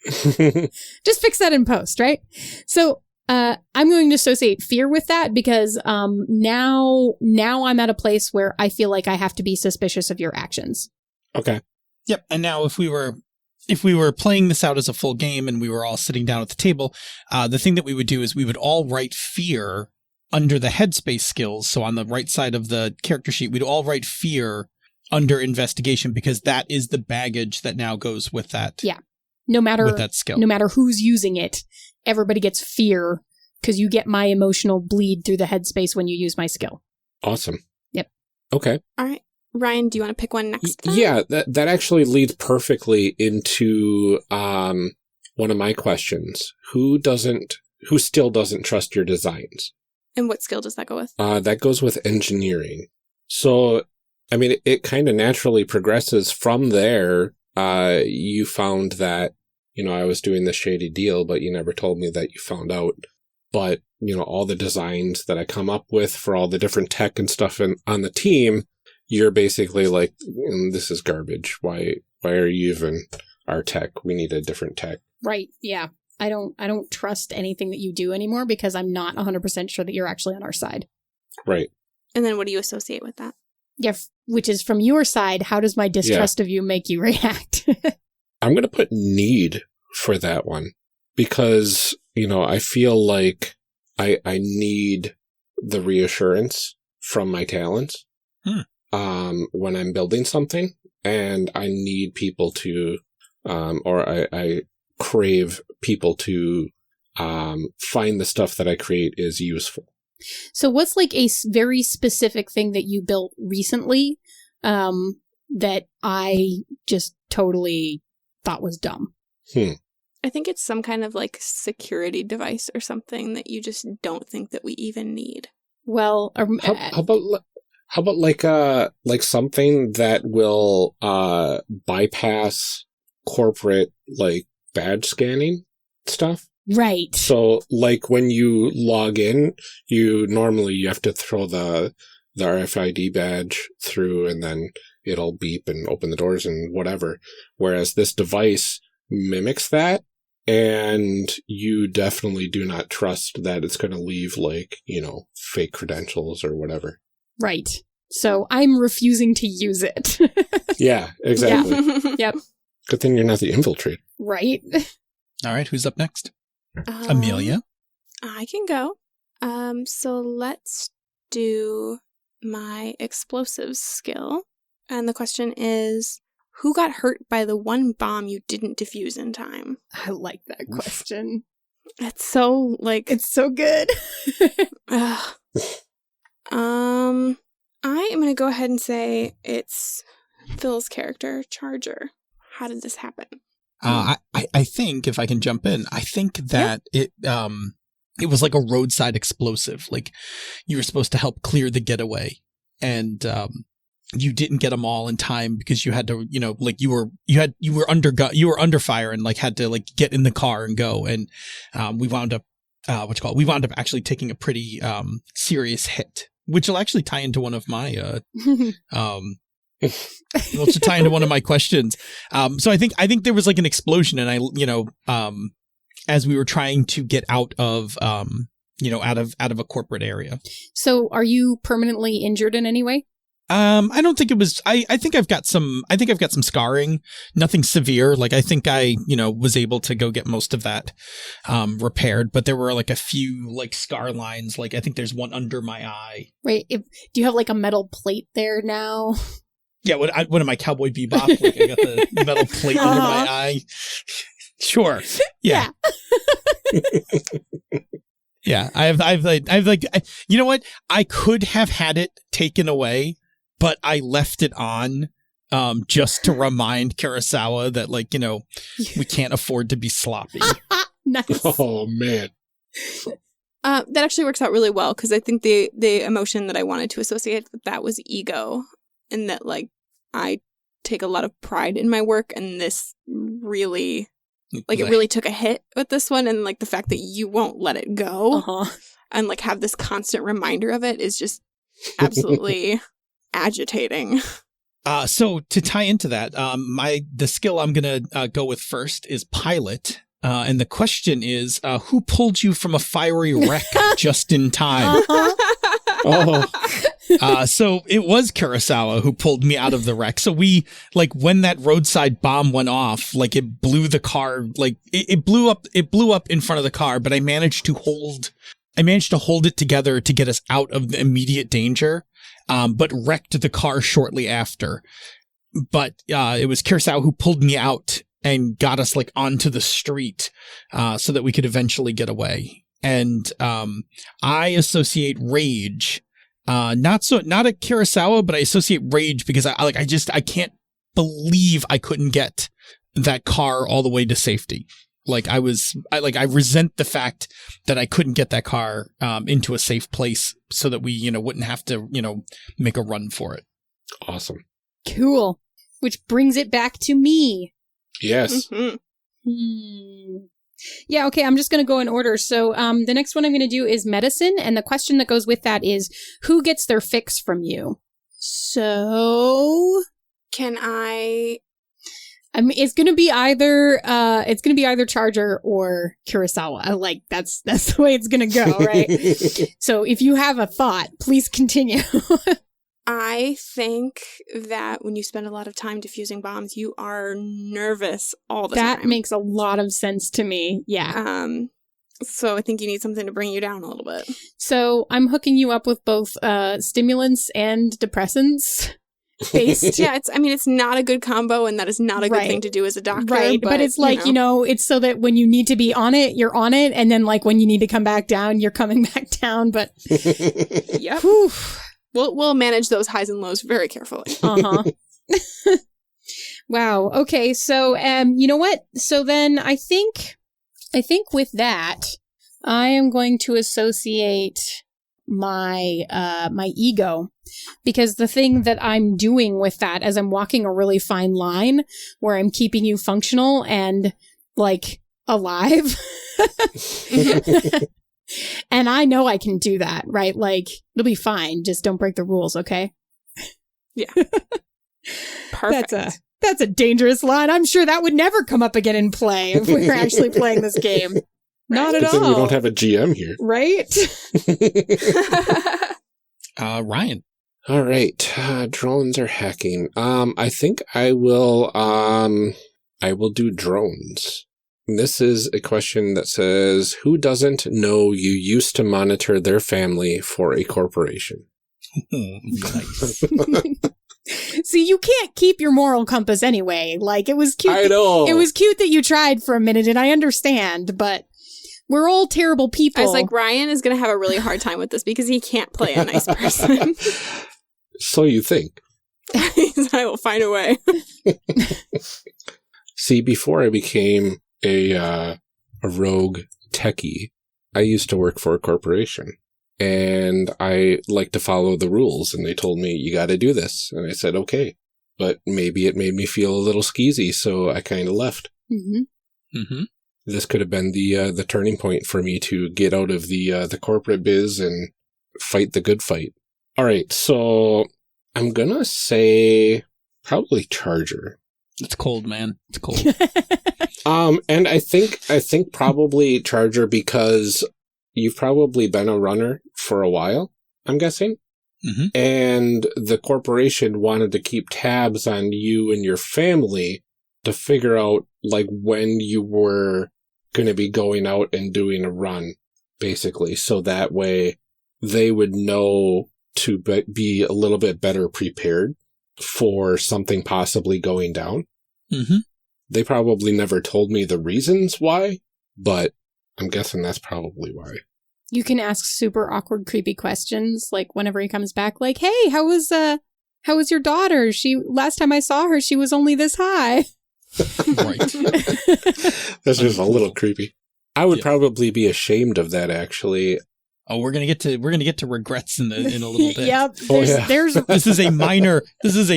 Just fix that in post, right? So I'm going to associate fear with that because now I'm at a place where I feel like I have to be suspicious of your actions. Okay. Yep. And now if we were playing this out as a full game and we were all sitting down at the table, the thing that we would do is we would all write fear under the Headspace skills. So on the right side of the character sheet, we'd all write fear under investigation because that is the baggage that now goes with that. Yeah. No matter with that skill. No matter who's using it, everybody gets fear because you get my emotional bleed through the Headspace when you use my skill. Awesome. Yep. Okay. All right. Ryan, do you want to pick one next time? Yeah, that actually leads perfectly into one of my questions. Who still doesn't trust your designs? And what skill does that go with? That goes with engineering. So, I mean, it kind of naturally progresses from there. You found that, you know, I was doing this shady deal, but you never told me that you found out. But, you know, all the designs that I come up with for all the different tech and stuff on the team, you're basically like, this is garbage. Why are you even our tech? We need a different tech. Right. Yeah. I don't trust anything that you do anymore because I'm not 100% sure that you're actually on our side. Right. And then what do you associate with that? Yeah. Which is from your side. How does my distrust of you make you react? I'm going to put need for that one because, you know, I feel like I need the reassurance from my talents. When I'm building something, and I need people to, or I crave people to find the stuff that I create is useful. So what's like a very specific thing that you built recently that I just totally thought was dumb? I think it's some kind of like security device or something that you just don't think that we even need. Well, how How about like something that will bypass corporate like badge scanning stuff? Right. So like when you log in, you have to throw the RFID badge through and then it'll beep and open the doors and whatever. Whereas this device mimics that, and you definitely do not trust that it's going to leave like, fake credentials or whatever. Right. So I'm refusing to use it. Yeah, exactly. Yeah. Yep. Good thing you're not the infiltrator. Right. All right, who's up next? Amelia? I can go. So let's do my explosives skill. And the question is, who got hurt by the one bomb you didn't defuse in time? I like that question. It's so, It's so good. I am going to go ahead and say it's Phil's character, Charger. How did this happen? I think, if I can jump in, I think that it was like a roadside explosive. Like, you were supposed to help clear the getaway, and you didn't get them all in time because you had to, you were under fire and like had to like get in the car and go. And we wound up actually taking a pretty serious hit, which will actually tie into one of my questions. So I think there was like an explosion, and as we were trying to get out of out of a corporate area. So are you permanently injured in any way? I don't think it was. I think I've got some scarring. Nothing severe. Like, I think I was able to go get most of that repaired, but there were like a few like scar lines. Like, I think there's one under my eye. Right. Do you have like a metal plate there now? Yeah. What am I, Cowboy Bebop? Like, I got the metal plate under my eye. Sure. Yeah. Yeah. I've you know what? I could have had it taken away, but I left it on just to remind Kurosawa that, like, we can't afford to be sloppy. Nice. Oh, man. That actually works out really well, because I think the emotion that I wanted to associate with that was ego, and that, like, I take a lot of pride in my work, and this really, like, it really took a hit with this one, and, like, the fact that you won't let it go and, like, have this constant reminder of it is just absolutely agitating. So to tie into that, the skill I'm going to go with first is pilot. And the question is, who pulled you from a fiery wreck just in time? So it was Kurosawa who pulled me out of the wreck. So we, like, when that roadside bomb went off, like, it blew the car, like, it blew up in front of the car, but I managed to hold it together to get us out of the immediate danger, but wrecked the car shortly after. But it was Kurosawa who pulled me out and got us, like, onto the street so that we could eventually get away. And I associate rage, not at Kurosawa, but I associate rage because I can't believe I couldn't get that car all the way to safety. Like, I resent the fact that I couldn't get that car into a safe place so that we, wouldn't have to, make a run for it. Awesome. Cool. Which brings it back to me. Yes. Mm-hmm. Yeah, okay, I'm just going to go in order. So the next one I'm going to do is medicine, and the question that goes with that is, who gets their fix from you? So... Can I mean, it's going to be either Charger or Kurosawa. Like, that's the way it's going to go, right? So if you have a thought, please continue. I think that when you spend a lot of time defusing bombs, you are nervous all the time. That makes a lot of sense to me. Yeah. So I think you need something to bring you down a little bit. So I'm hooking you up with both stimulants and depressants. Based. Yeah, it's not a good combo, and that is not a good thing to do as a doctor. Right, but it's like, it's so that when you need to be on it, you're on it, and then, like, when you need to come back down, you're coming back down, but... Yep. We'll manage those highs and lows very carefully. Wow. Okay. So, you know what? So then I think with that, I am going to associate my my ego, because the thing that I'm doing with that as I'm walking a really fine line where I'm keeping you functional and like alive. And I know I can do that, right? Like, it'll be fine. Just don't break the rules, okay? Yeah. Perfect. That's a dangerous line. I'm sure that would never come up again in play if we were actually playing this game. Not at Good thing all. we don't have a GM here. Right? Ryan. All right. Drones are hacking. I think I will do drones. This is a question that says, who doesn't know you used to monitor their family for a corporation? Nice. See, you can't keep your moral compass anyway. Like, it was cute. I know. It was cute that you tried for a minute, and I understand, but we're all terrible people. I was like, Ryan is going to have a really hard time with this because he can't play a nice person. So you think. I will find a way. See, before I became a rogue techie, I used to work for a corporation. And I like to follow the rules, and they told me, you got to do this. And I said, okay. But maybe it made me feel a little skeezy, so I kind of left. Mm-hmm. Mm-hmm. This could have been the turning point for me to get out of the corporate biz and fight the good fight. All right, so I'm going to say probably Charger. It's cold, man. It's cold. And I think probably Charger because you've probably been a runner for a while, I'm guessing. Mm-hmm. And the corporation wanted to keep tabs on you and your family to figure out like when you were going to be going out and doing a run, basically. So that way they would know to be a little bit better prepared for something possibly going down. Mm-hmm. They probably never told me the reasons why, but I'm guessing that's probably why. You can ask super awkward, creepy questions, like whenever he comes back, like, hey, how was your daughter? Last time I saw her, she was only this high. Right. That's just a little creepy. I would probably be ashamed of that, actually. Oh, we're gonna get to regrets in a little bit. Yep. There's this is a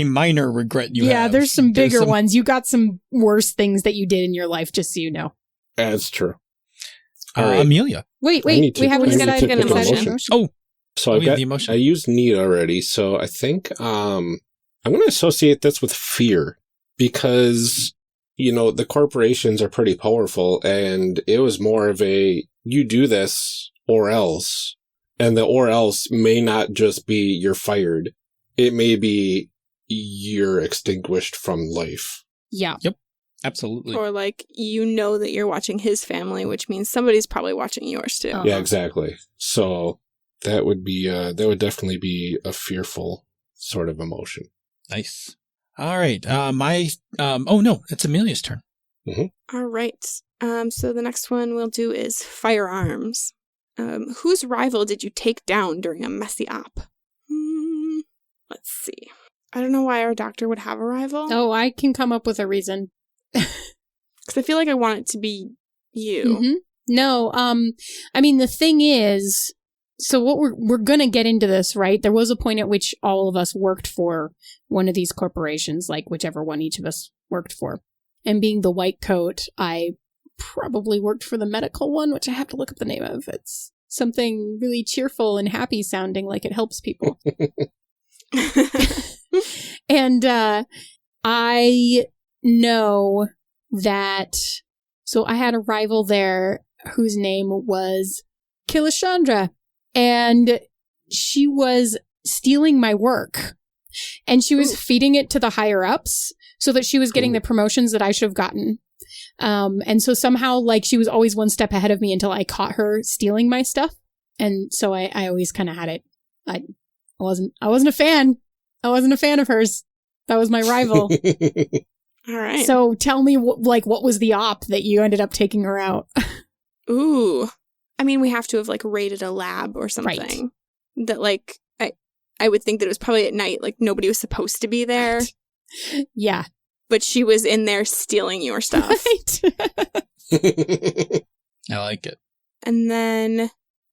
minor regret you have. Yeah, there's some bigger ones. You got some worse things that you did in your life, just so you know. That's true. All right. Amelia. Wait, we haven't got an emotion. Oh, so I've got the emotion. I used need already, so I think I'm going to associate this with fear because the corporations are pretty powerful, and it was more of a you do this or else, and the or else may not just be you're fired; it may be you're extinguished from life. Yeah. Yep. Absolutely. Or like, that you're watching his family, which means somebody's probably watching yours too. Yeah, exactly. So that would definitely be a fearful sort of emotion. Nice. All right. It's Amelia's turn. Mm-hmm. All right. So the next one we'll do is firearms. Whose rival did you take down during a messy op? Let's see. I don't know why our doctor would have a rival. Oh, I can come up with a reason. Because I feel like I want it to be you. Mm-hmm. No, I mean, the thing is, so what we're gonna get into this, right? There was a point at which all of us worked for one of these corporations, like whichever one each of us worked for. And being the white coat, I probably worked for the medical one, which I have to look up the name of. It's something really cheerful and happy sounding, like it helps people. And I know that, so I had a rival there whose name was Kilishandra, and she was stealing my work, and she was feeding it to the higher ups so that she was getting the promotions that I should have gotten. And so somehow, like, she was always one step ahead of me until I caught her stealing my stuff. And so I always kind of had it. I wasn't a fan. I wasn't a fan of hers. That was my rival. All right. So tell me, what was the op that you ended up taking her out? Ooh. I mean, we have to have, like, raided a lab or something. Right. That, like, I would think that it was probably at night, like, nobody was supposed to be there. Right. Yeah. But she was in there stealing your stuff. Right. I like it. And then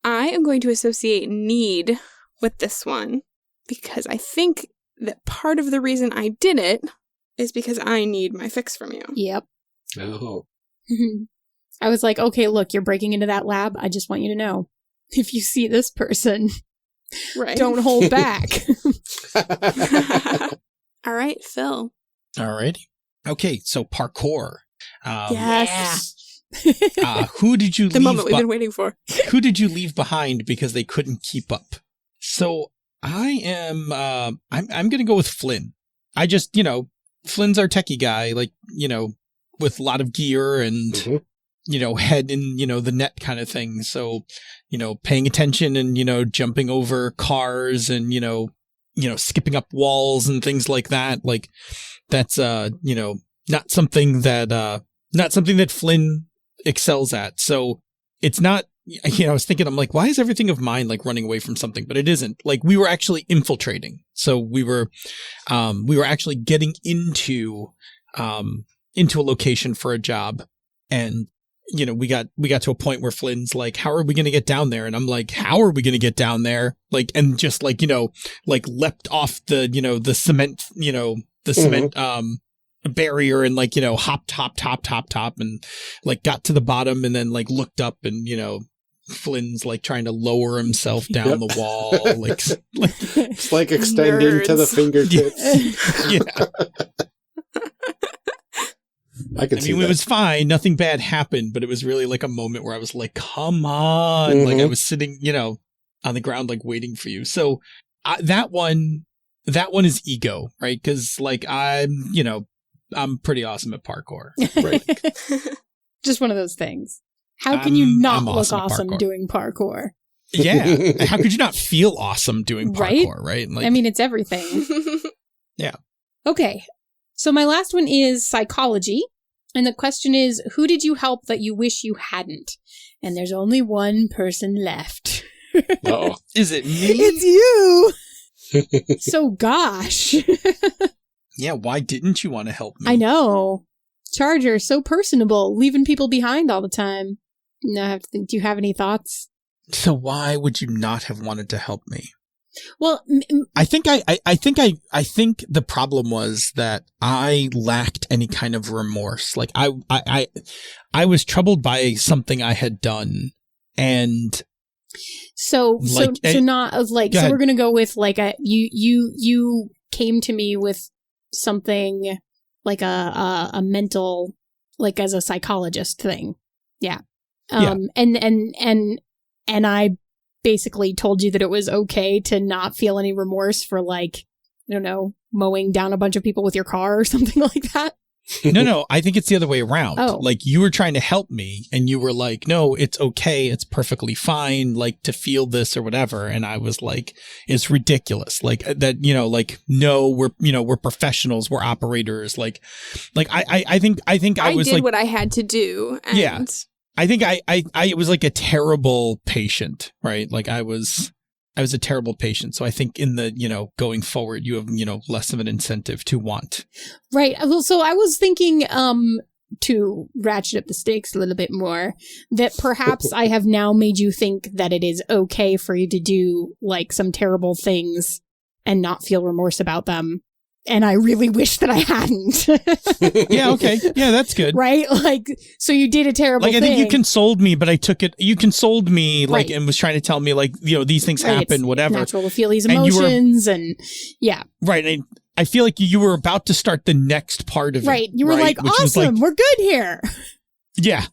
I am going to associate need with this one because I think that part of the reason I did it is because I need my fix from you. Yep. Oh. I was like, okay, look, you're breaking into that lab. I just want you to know, if you see this person, Right. don't hold back. All right, Phil. Alrighty. Okay, so parkour. Yes. Who did you The leave? moment we've been waiting for. Who did you leave behind because they couldn't keep up? So I am. I'm going to go with Flynn. I just, Flynn's our techie guy, like, with a lot of gear and head in the net kind of thing. So paying attention and jumping over cars and skipping up walls and things like that. Like that's not something that Flynn excels at. So it's not, I was thinking, I'm like, why is everything of mine like running away from something? But it isn't. Like we were actually infiltrating. So we were actually getting into a location for a job. And, we got to a point where Flynn's like, how are we going to get down there? And I'm like, how are we going to get down there? Like, and just like, leapt off the, the cement, cement, barrier and like, hopped and like got to the bottom and then like looked up and, Flynn's like trying to lower himself down the wall. It's like extending to the fingertips. Yeah. I mean, it was fine. Nothing bad happened, but it was really like a moment where I was like, come on. Like I was sitting, on the ground, like waiting for you. So that one is ego, right? Because like I'm pretty awesome at parkour. Right. Just one of those things. How can you not look awesome doing parkour? Yeah. How could you not feel awesome doing parkour, right? Like, I mean, it's everything. Yeah. Okay. So my last one is psychology. And the question is, who did you help that you wish you hadn't? And there's only one person left. Uh-oh. Is it me? It's you. So gosh. Yeah, why didn't you want to help me? I know. Charger, so personable, leaving people behind all the time. Now I have to think, do you have any thoughts? So why would you not have wanted to help me? Well, I think the problem was that I lacked any kind of remorse. Like I was troubled by something I had done, and so we're gonna go with like you came to me with something like a mental, like as a psychologist thing, yeah. And I basically told you that it was okay to not feel any remorse for like, I don't know, mowing down a bunch of people with your car or something like that. No, I think it's the other way around. Oh. Like you were trying to help me and you were like, no, it's okay. It's perfectly fine. Like to feel this or whatever. And I was like, it's ridiculous. Like that, no, we're professionals. We're operators. Like I think I was did like what I had to do. And yeah. I think I was like a terrible patient, right? Like I was a terrible patient. So I think in the, going forward, you have, less of an incentive to want. Right. Well, so I was thinking, to ratchet up the stakes a little bit more, that perhaps I have now made you think that it is okay for you to do like some terrible things and not feel remorse about them. And I really wish that I hadn't. Yeah, okay. Yeah, that's good. Right? Like, so you did a terrible thing. Like, I think you consoled me, but I took it. You consoled me, like, and was trying to tell me, like, these things happen, whatever. It's natural to feel these emotions and yeah. Right. And I feel like you were about to start the next part of it. Right. You were like, awesome. We're good here. Yeah.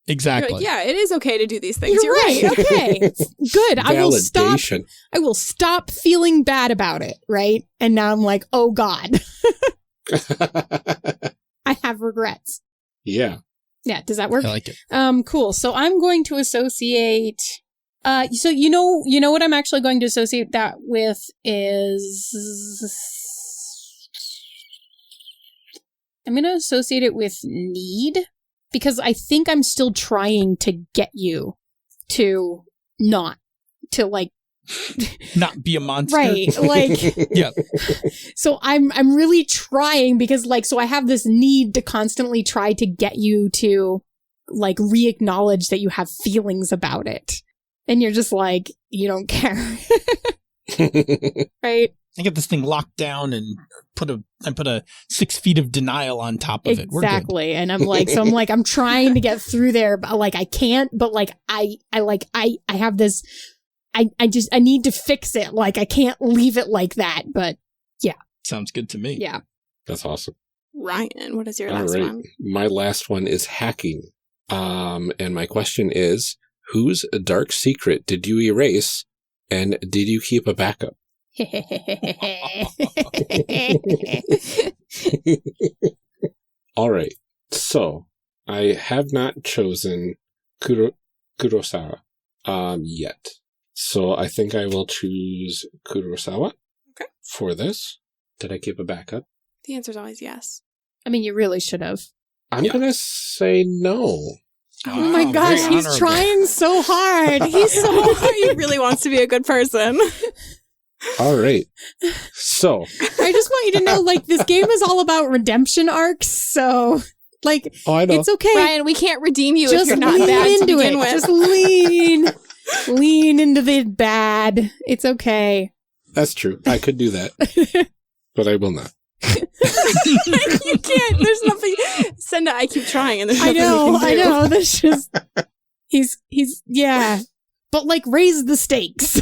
Exactly. Like, yeah, it is okay to do these things. You're right. Okay. Good. I will stop feeling bad about it, right? And now I'm like, oh God. I have regrets. Yeah. Yeah, does that work? I like it. Cool. So I'm going to associate so you know what I'm actually going to associate that with is I'm going to associate it with need. Because I think I'm still trying to get you to not be a monster. Right. Like, yeah. So I'm really trying because like, so I have this need to constantly try to get you to like re-acknowledge that you have feelings about it. And you're just like, you don't care. Right? I get this thing locked down and put a 6 feet of denial on top of it. We're good. Exactly. And I'm trying to get through there, but like I can't, but like I have this, I need to fix it. Like I can't leave it like that, but yeah. Sounds good to me. Yeah. That's awesome. Ryan, what is your All last right. one? My last one is hacking. And my question is, whose dark secret did you erase, and did you keep a backup? All right. So I have not chosen Kurosawa yet. So I think I will choose Kurosawa. Okay. For this. Did I keep a backup? The answer is always yes. I mean, you really should have. I'm gonna say no. Oh my gosh, very he's honorable. trying so hard. He's so he really wants to be a good person. All right. So I just want you to know, like, this game is all about redemption arcs, so, like, I know. it's okay. Ryan, we can't redeem you Just if you're not lean bad to into begin it. with. Just lean into the bad. It's okay. That's true. I could do that, but I will not. You can't. There's nothing. Senda, I keep trying, and there's I nothing know, you can I do. know. That's just he's yeah. But like raise the stakes.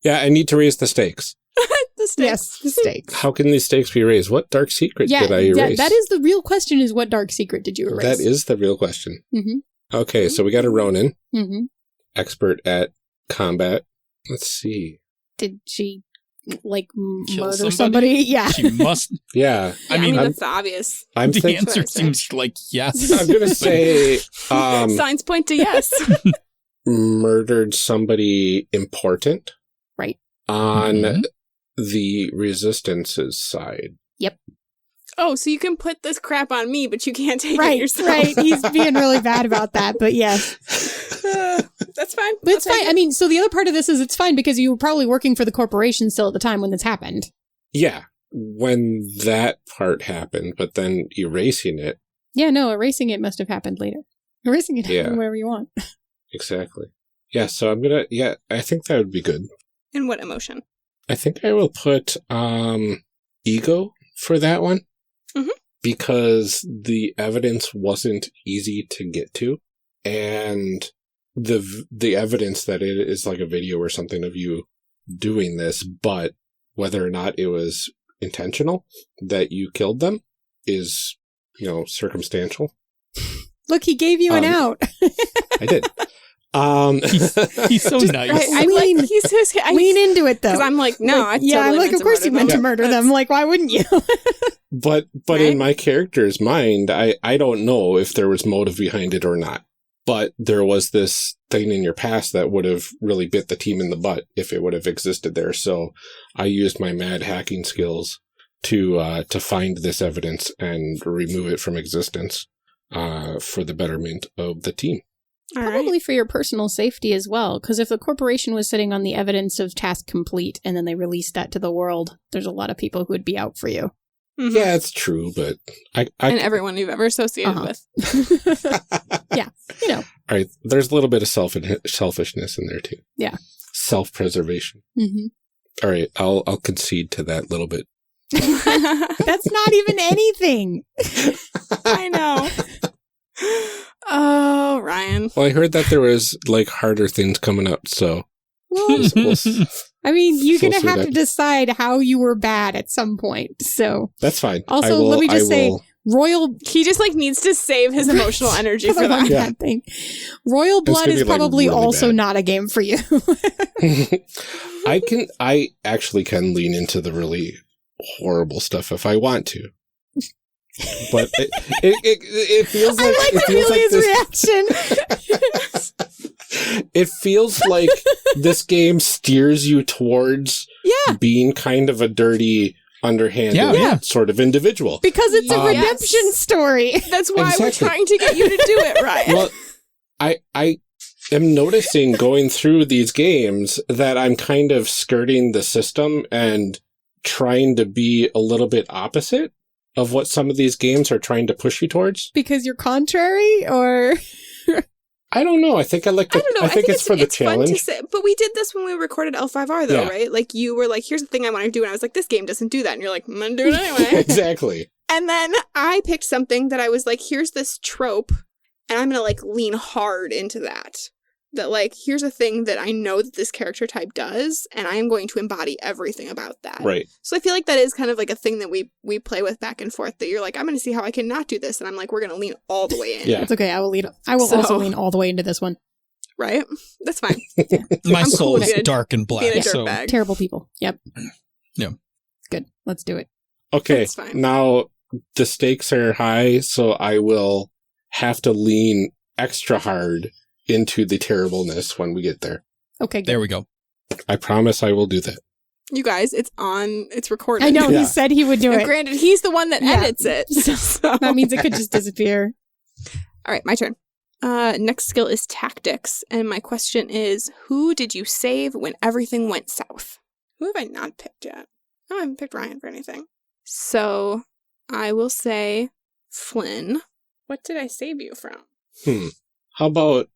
Yeah, I need to raise the stakes. The stakes. Yes, the stakes. How can these stakes be raised? What dark secret Yeah, did I erase? that is the real question, is what dark secret did you erase? That is the real question. Mm-hmm. Okay, so we got a Ronin, Mm-hmm. expert at combat. Let's see. Did she like Kill murder somebody? somebody? Yeah. She must. Yeah, I mean, mean I'm- that's the obvious. I'm The thinking. answer That's seems like yes. I'm gonna say Signs point to yes. murdered somebody important. Right. On Mhm. the Resistance's side. Oh, so you can put this crap on me, but you can't take it Right, yourself. right. He's being really bad about that, but yes. That's fine. But it's I'll take fine. I mean, so the other part of this is it's fine because you were probably working for the corporation still at the time when this happened. Yeah, when that part happened, but then erasing it. Yeah, no, erasing it must have happened later. Erasing it Yeah. happened wherever you want. Exactly. Yeah, so I'm gonna, I think that would be good. And what emotion? I think I will put ego for that one. Mhm. Because the evidence wasn't easy to get to, and the evidence that it is like a video or something of you doing this, but whether or not it was intentional that you killed them is, circumstantial. Look, he gave you an out. I did. He's so nice. I lean- like he's his. Lean into it, though. Because I'm like, no, I yeah, I'm totally like, of course you meant to murder them. Like, why wouldn't you? But Right? in my character's mind, I don't know if there was motive behind it or not. But there was this thing in your past that would have really bit the team in the butt if it would have existed there. So I used my mad hacking skills to find this evidence and remove it from existence for the betterment of the team. All right. Probably for your personal safety as well, because if the corporation was sitting on the evidence of task complete and then they released that to the world, there's a lot of people who would be out for you. Mhm. Yeah, it's true, but I And everyone you've ever associated Uh-huh. with. Yeah, All right, there's a little bit of selfishness in there too. Yeah. Self-preservation. Mm-hmm. All right, I'll concede to that little bit. That's not even anything. I know. Oh, Ryan. Well, I heard that there was like harder things coming up, so Well, we'll I mean, you're We'll going to see have that. to decide how you were bad at some point. So, that's fine. also, I will- let me just I say, will- royal He just like needs to save his emotional energy for the that. Yeah. bad thing. Royal blood gonna is be, like, probably really also bad. not a game for you. I actually can lean into the really horrible stuff if I want to. But it feels like I like it feels like Amelia's this, reaction. it feels like this game steers you towards Yeah. being kind of a dirty, underhanded Yeah. sort of individual. Because it's a Yes. redemption story. That's why Exactly. we're trying to get you to do it, Ryan. Well, I am noticing going through these games that I'm kind of skirting the system and trying to be a little bit opposite of what some of these games are trying to push you towards. Because you're contrary, or I don't know. I think I like. I don't know. I think it's for the challenge. Fun to say, but we did this when we recorded L5R, though, Yeah. right? Like, you were like, here's the thing I want to do. And I was like, this game doesn't do that. And you're like, I'm going to do it anyway. Exactly. And then I picked something that I was like, here's this trope. And I'm going to, like, lean hard into that. That, like, here's a thing that I know that this character type does. And I am going to embody everything about that. Right. So I feel like that is kind of like a thing that we play with back and forth. That you're like, I'm going to see how I can not do this. And I'm like, we're going to lean all the way in. Yeah. It's okay. I will also lean all the way into this one. Right? That's fine. My I'm soul cool with is being dark and being a black, so dirtbag. Terrible people. Yep. Yeah. Good. Let's do it. Okay. That's fine. Now the stakes are high, so I will have to lean extra hard into the terribleness when we get there. Okay. Good. there we go. I promise I will do that. You guys, it's recorded. I know Yeah. he said he would do Now, it. granted, he's the one that Yeah. edits it. So. That means it could just disappear. All right, my turn. Next skill is tactics. And my question is, who did you save when everything went south? Who have I not picked yet? Oh, I haven't picked Ryan for anything. So I will say Flynn. What did I save you from? How about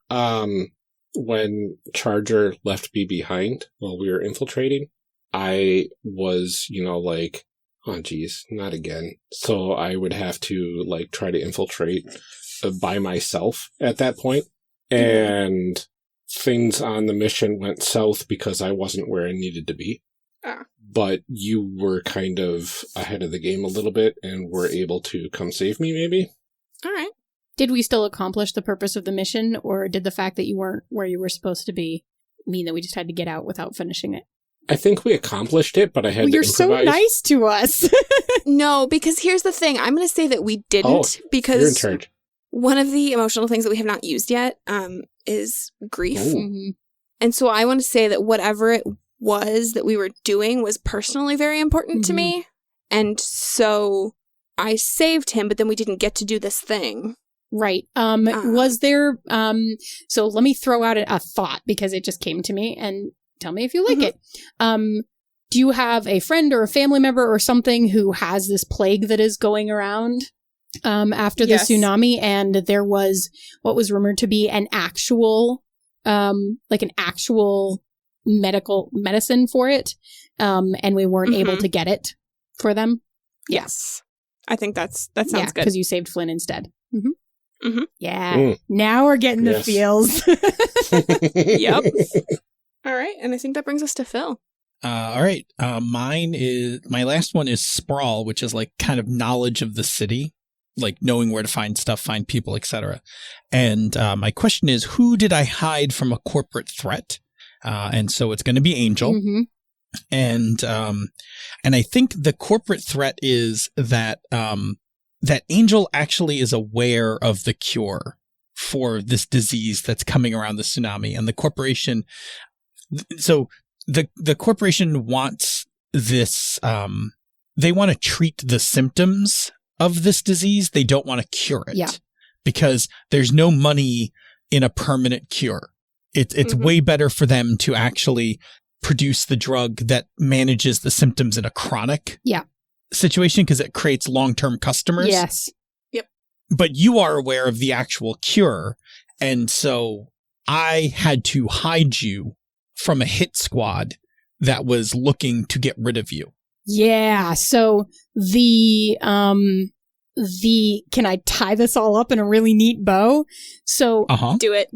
when Charger left me behind while we were infiltrating? I was, like, oh geez, not again. So I would have to like try to infiltrate by myself at that point. And things on the mission went south because I wasn't where I needed to be. But you were kind of ahead of the game a little bit and were able to come save me, maybe? All right. Did we still accomplish the purpose of the mission, or did the fact that you weren't where you were supposed to be mean that we just had to get out without finishing it? I think we accomplished it, but I had to You're improvise. so nice to us. No, because here's the thing. I'm going to say that we didn't because You're in charge. one of the emotional things that we have not used yet is grief. Ooh. Mhm. And so I want to say that whatever it was that we were doing was personally very important to me. And so I saved him, but then we didn't get to do this thing. Right. Was there, so let me throw out a thought because it just came to me and tell me if you like it. Do you have a friend or a family member or something who has this plague that is going around after the Yes. tsunami? And there was what was rumored to be an actual, medicine for it. And we weren't able to get it for them. Yes. I think that sounds good. Because you saved Flynn instead. Yeah. Mm. Now we're getting the Yes. feels. Yep. All right. And I think that brings us to Phil. All right. My last one is sprawl, which is like kind of knowledge of the city, like knowing where to find stuff, find people, etc. And my question is, who did I hide from a corporate threat? And so it's going to be Angel. And I think the corporate threat is that that Angel actually is aware of the cure for this disease that's coming around the tsunami, and the corporation. So the corporation wants this. They want to treat the symptoms of this disease. They don't want to cure it because there's no money in a permanent cure. It's way better for them to actually produce the drug that manages the symptoms in a chronic situation because it creates long-term customers. Yes. Yep. But you are aware of the actual cure. And so I had to hide you from a hit squad that was looking to get rid of you. Yeah. So the can I tie this all up in a really neat bow? So Do it.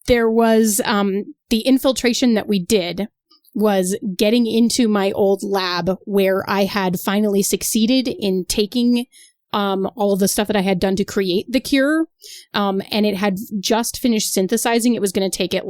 there was the infiltration that we did was getting into my old lab where I had finally succeeded in taking all of the stuff that I had done to create the cure. And it had just finished synthesizing. It was going to take it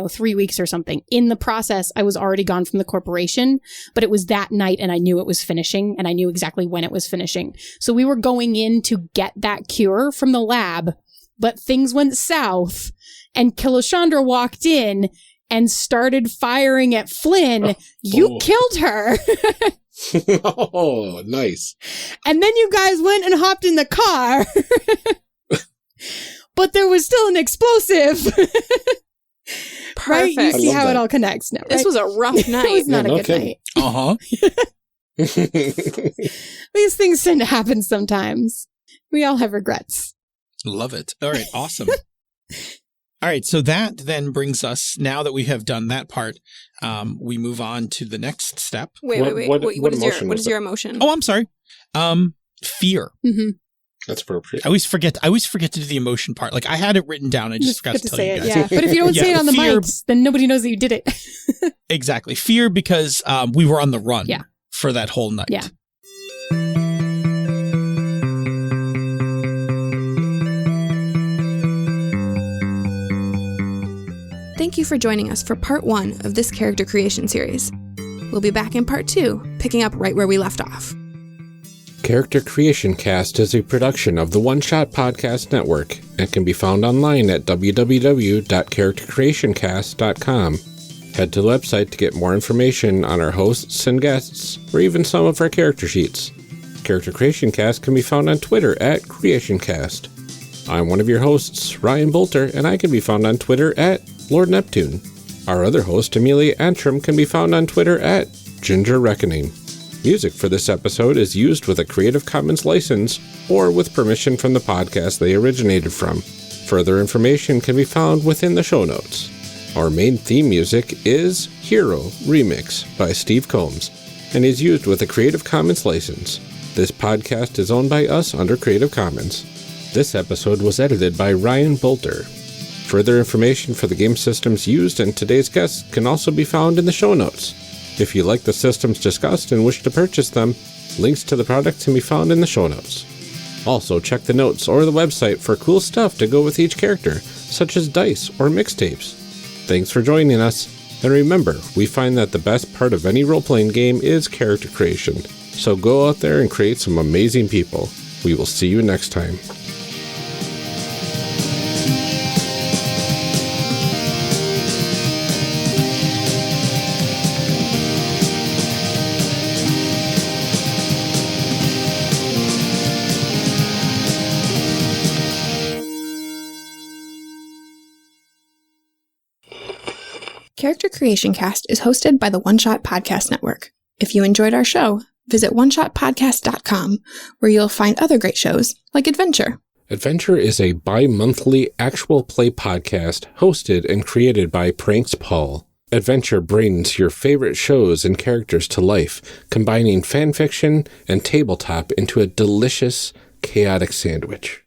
3 weeks or something. In the process, I was already gone from the corporation, but it was that night and I knew it was finishing and I knew exactly when it was finishing. So we were going in to get that cure from the lab, but things went south and Kiloshandra walked in and started firing at Flynn. You killed her. Oh, nice. And then you guys went and hopped in the car. But there was still an explosive. Right? You Perfect. see I love how that. it all connects now, right? This was a rough It night. was not Yeah, a no good kidding. night. These things tend to happen sometimes. We all have regrets. Love it. All right. Awesome. All right, so that then brings us, now that we have done that part, we move on to the next step. Wait. What is your emotion? Oh, I'm sorry. Fear. Mm-hmm. That's appropriate. I always forget to do the emotion part. Like, I had it written down. I just forgot to tell you guys. Yeah, but if you don't say it on the mics, then nobody knows that you did it. Exactly. Fear because we were on the run Yeah. for that whole night. Yeah. Thank you for joining us for part 1 of this character creation series. We'll be back in part 2, picking up right where we left off. Character Creation Cast is a production of the One Shot Podcast Network and can be found online at www.charactercreationcast.com. Head to the website to get more information on our hosts and guests, or even some of our character sheets. Character Creation Cast can be found on Twitter at CreationCast. I'm one of your hosts, Ryan Bolter, and I can be found on Twitter at Lord Neptune. Our other host, Amelia Antrim, can be found on Twitter at Ginger Reckoning. Music for this episode is used with a Creative Commons license or with permission from the podcast they originated from. Further information can be found within the show notes. Our main theme music is Hero Remix by Steve Combs and is used with a Creative Commons license. This podcast is owned by us under Creative Commons. This episode was edited by Ryan Bolter. Further information for the game systems used and today's guests can also be found in the show notes. If you like the systems discussed and wish to purchase them, links to the products can be found in the show notes. Also, check the notes or the website for cool stuff to go with each character, such as dice or mixtapes. Thanks for joining us, and remember, we find that the best part of any role-playing game is character creation. So go out there and create some amazing people. We will see you next time. Character Creation Cast is hosted by the One Shot Podcast Network. If you enjoyed our show, visit oneshotpodcast.com, where you'll find other great shows like Adventure. Adventure is a bi-monthly actual play podcast hosted and created by Pranks Paul. Adventure brings your favorite shows and characters to life, combining fanfiction and tabletop into a delicious, chaotic sandwich.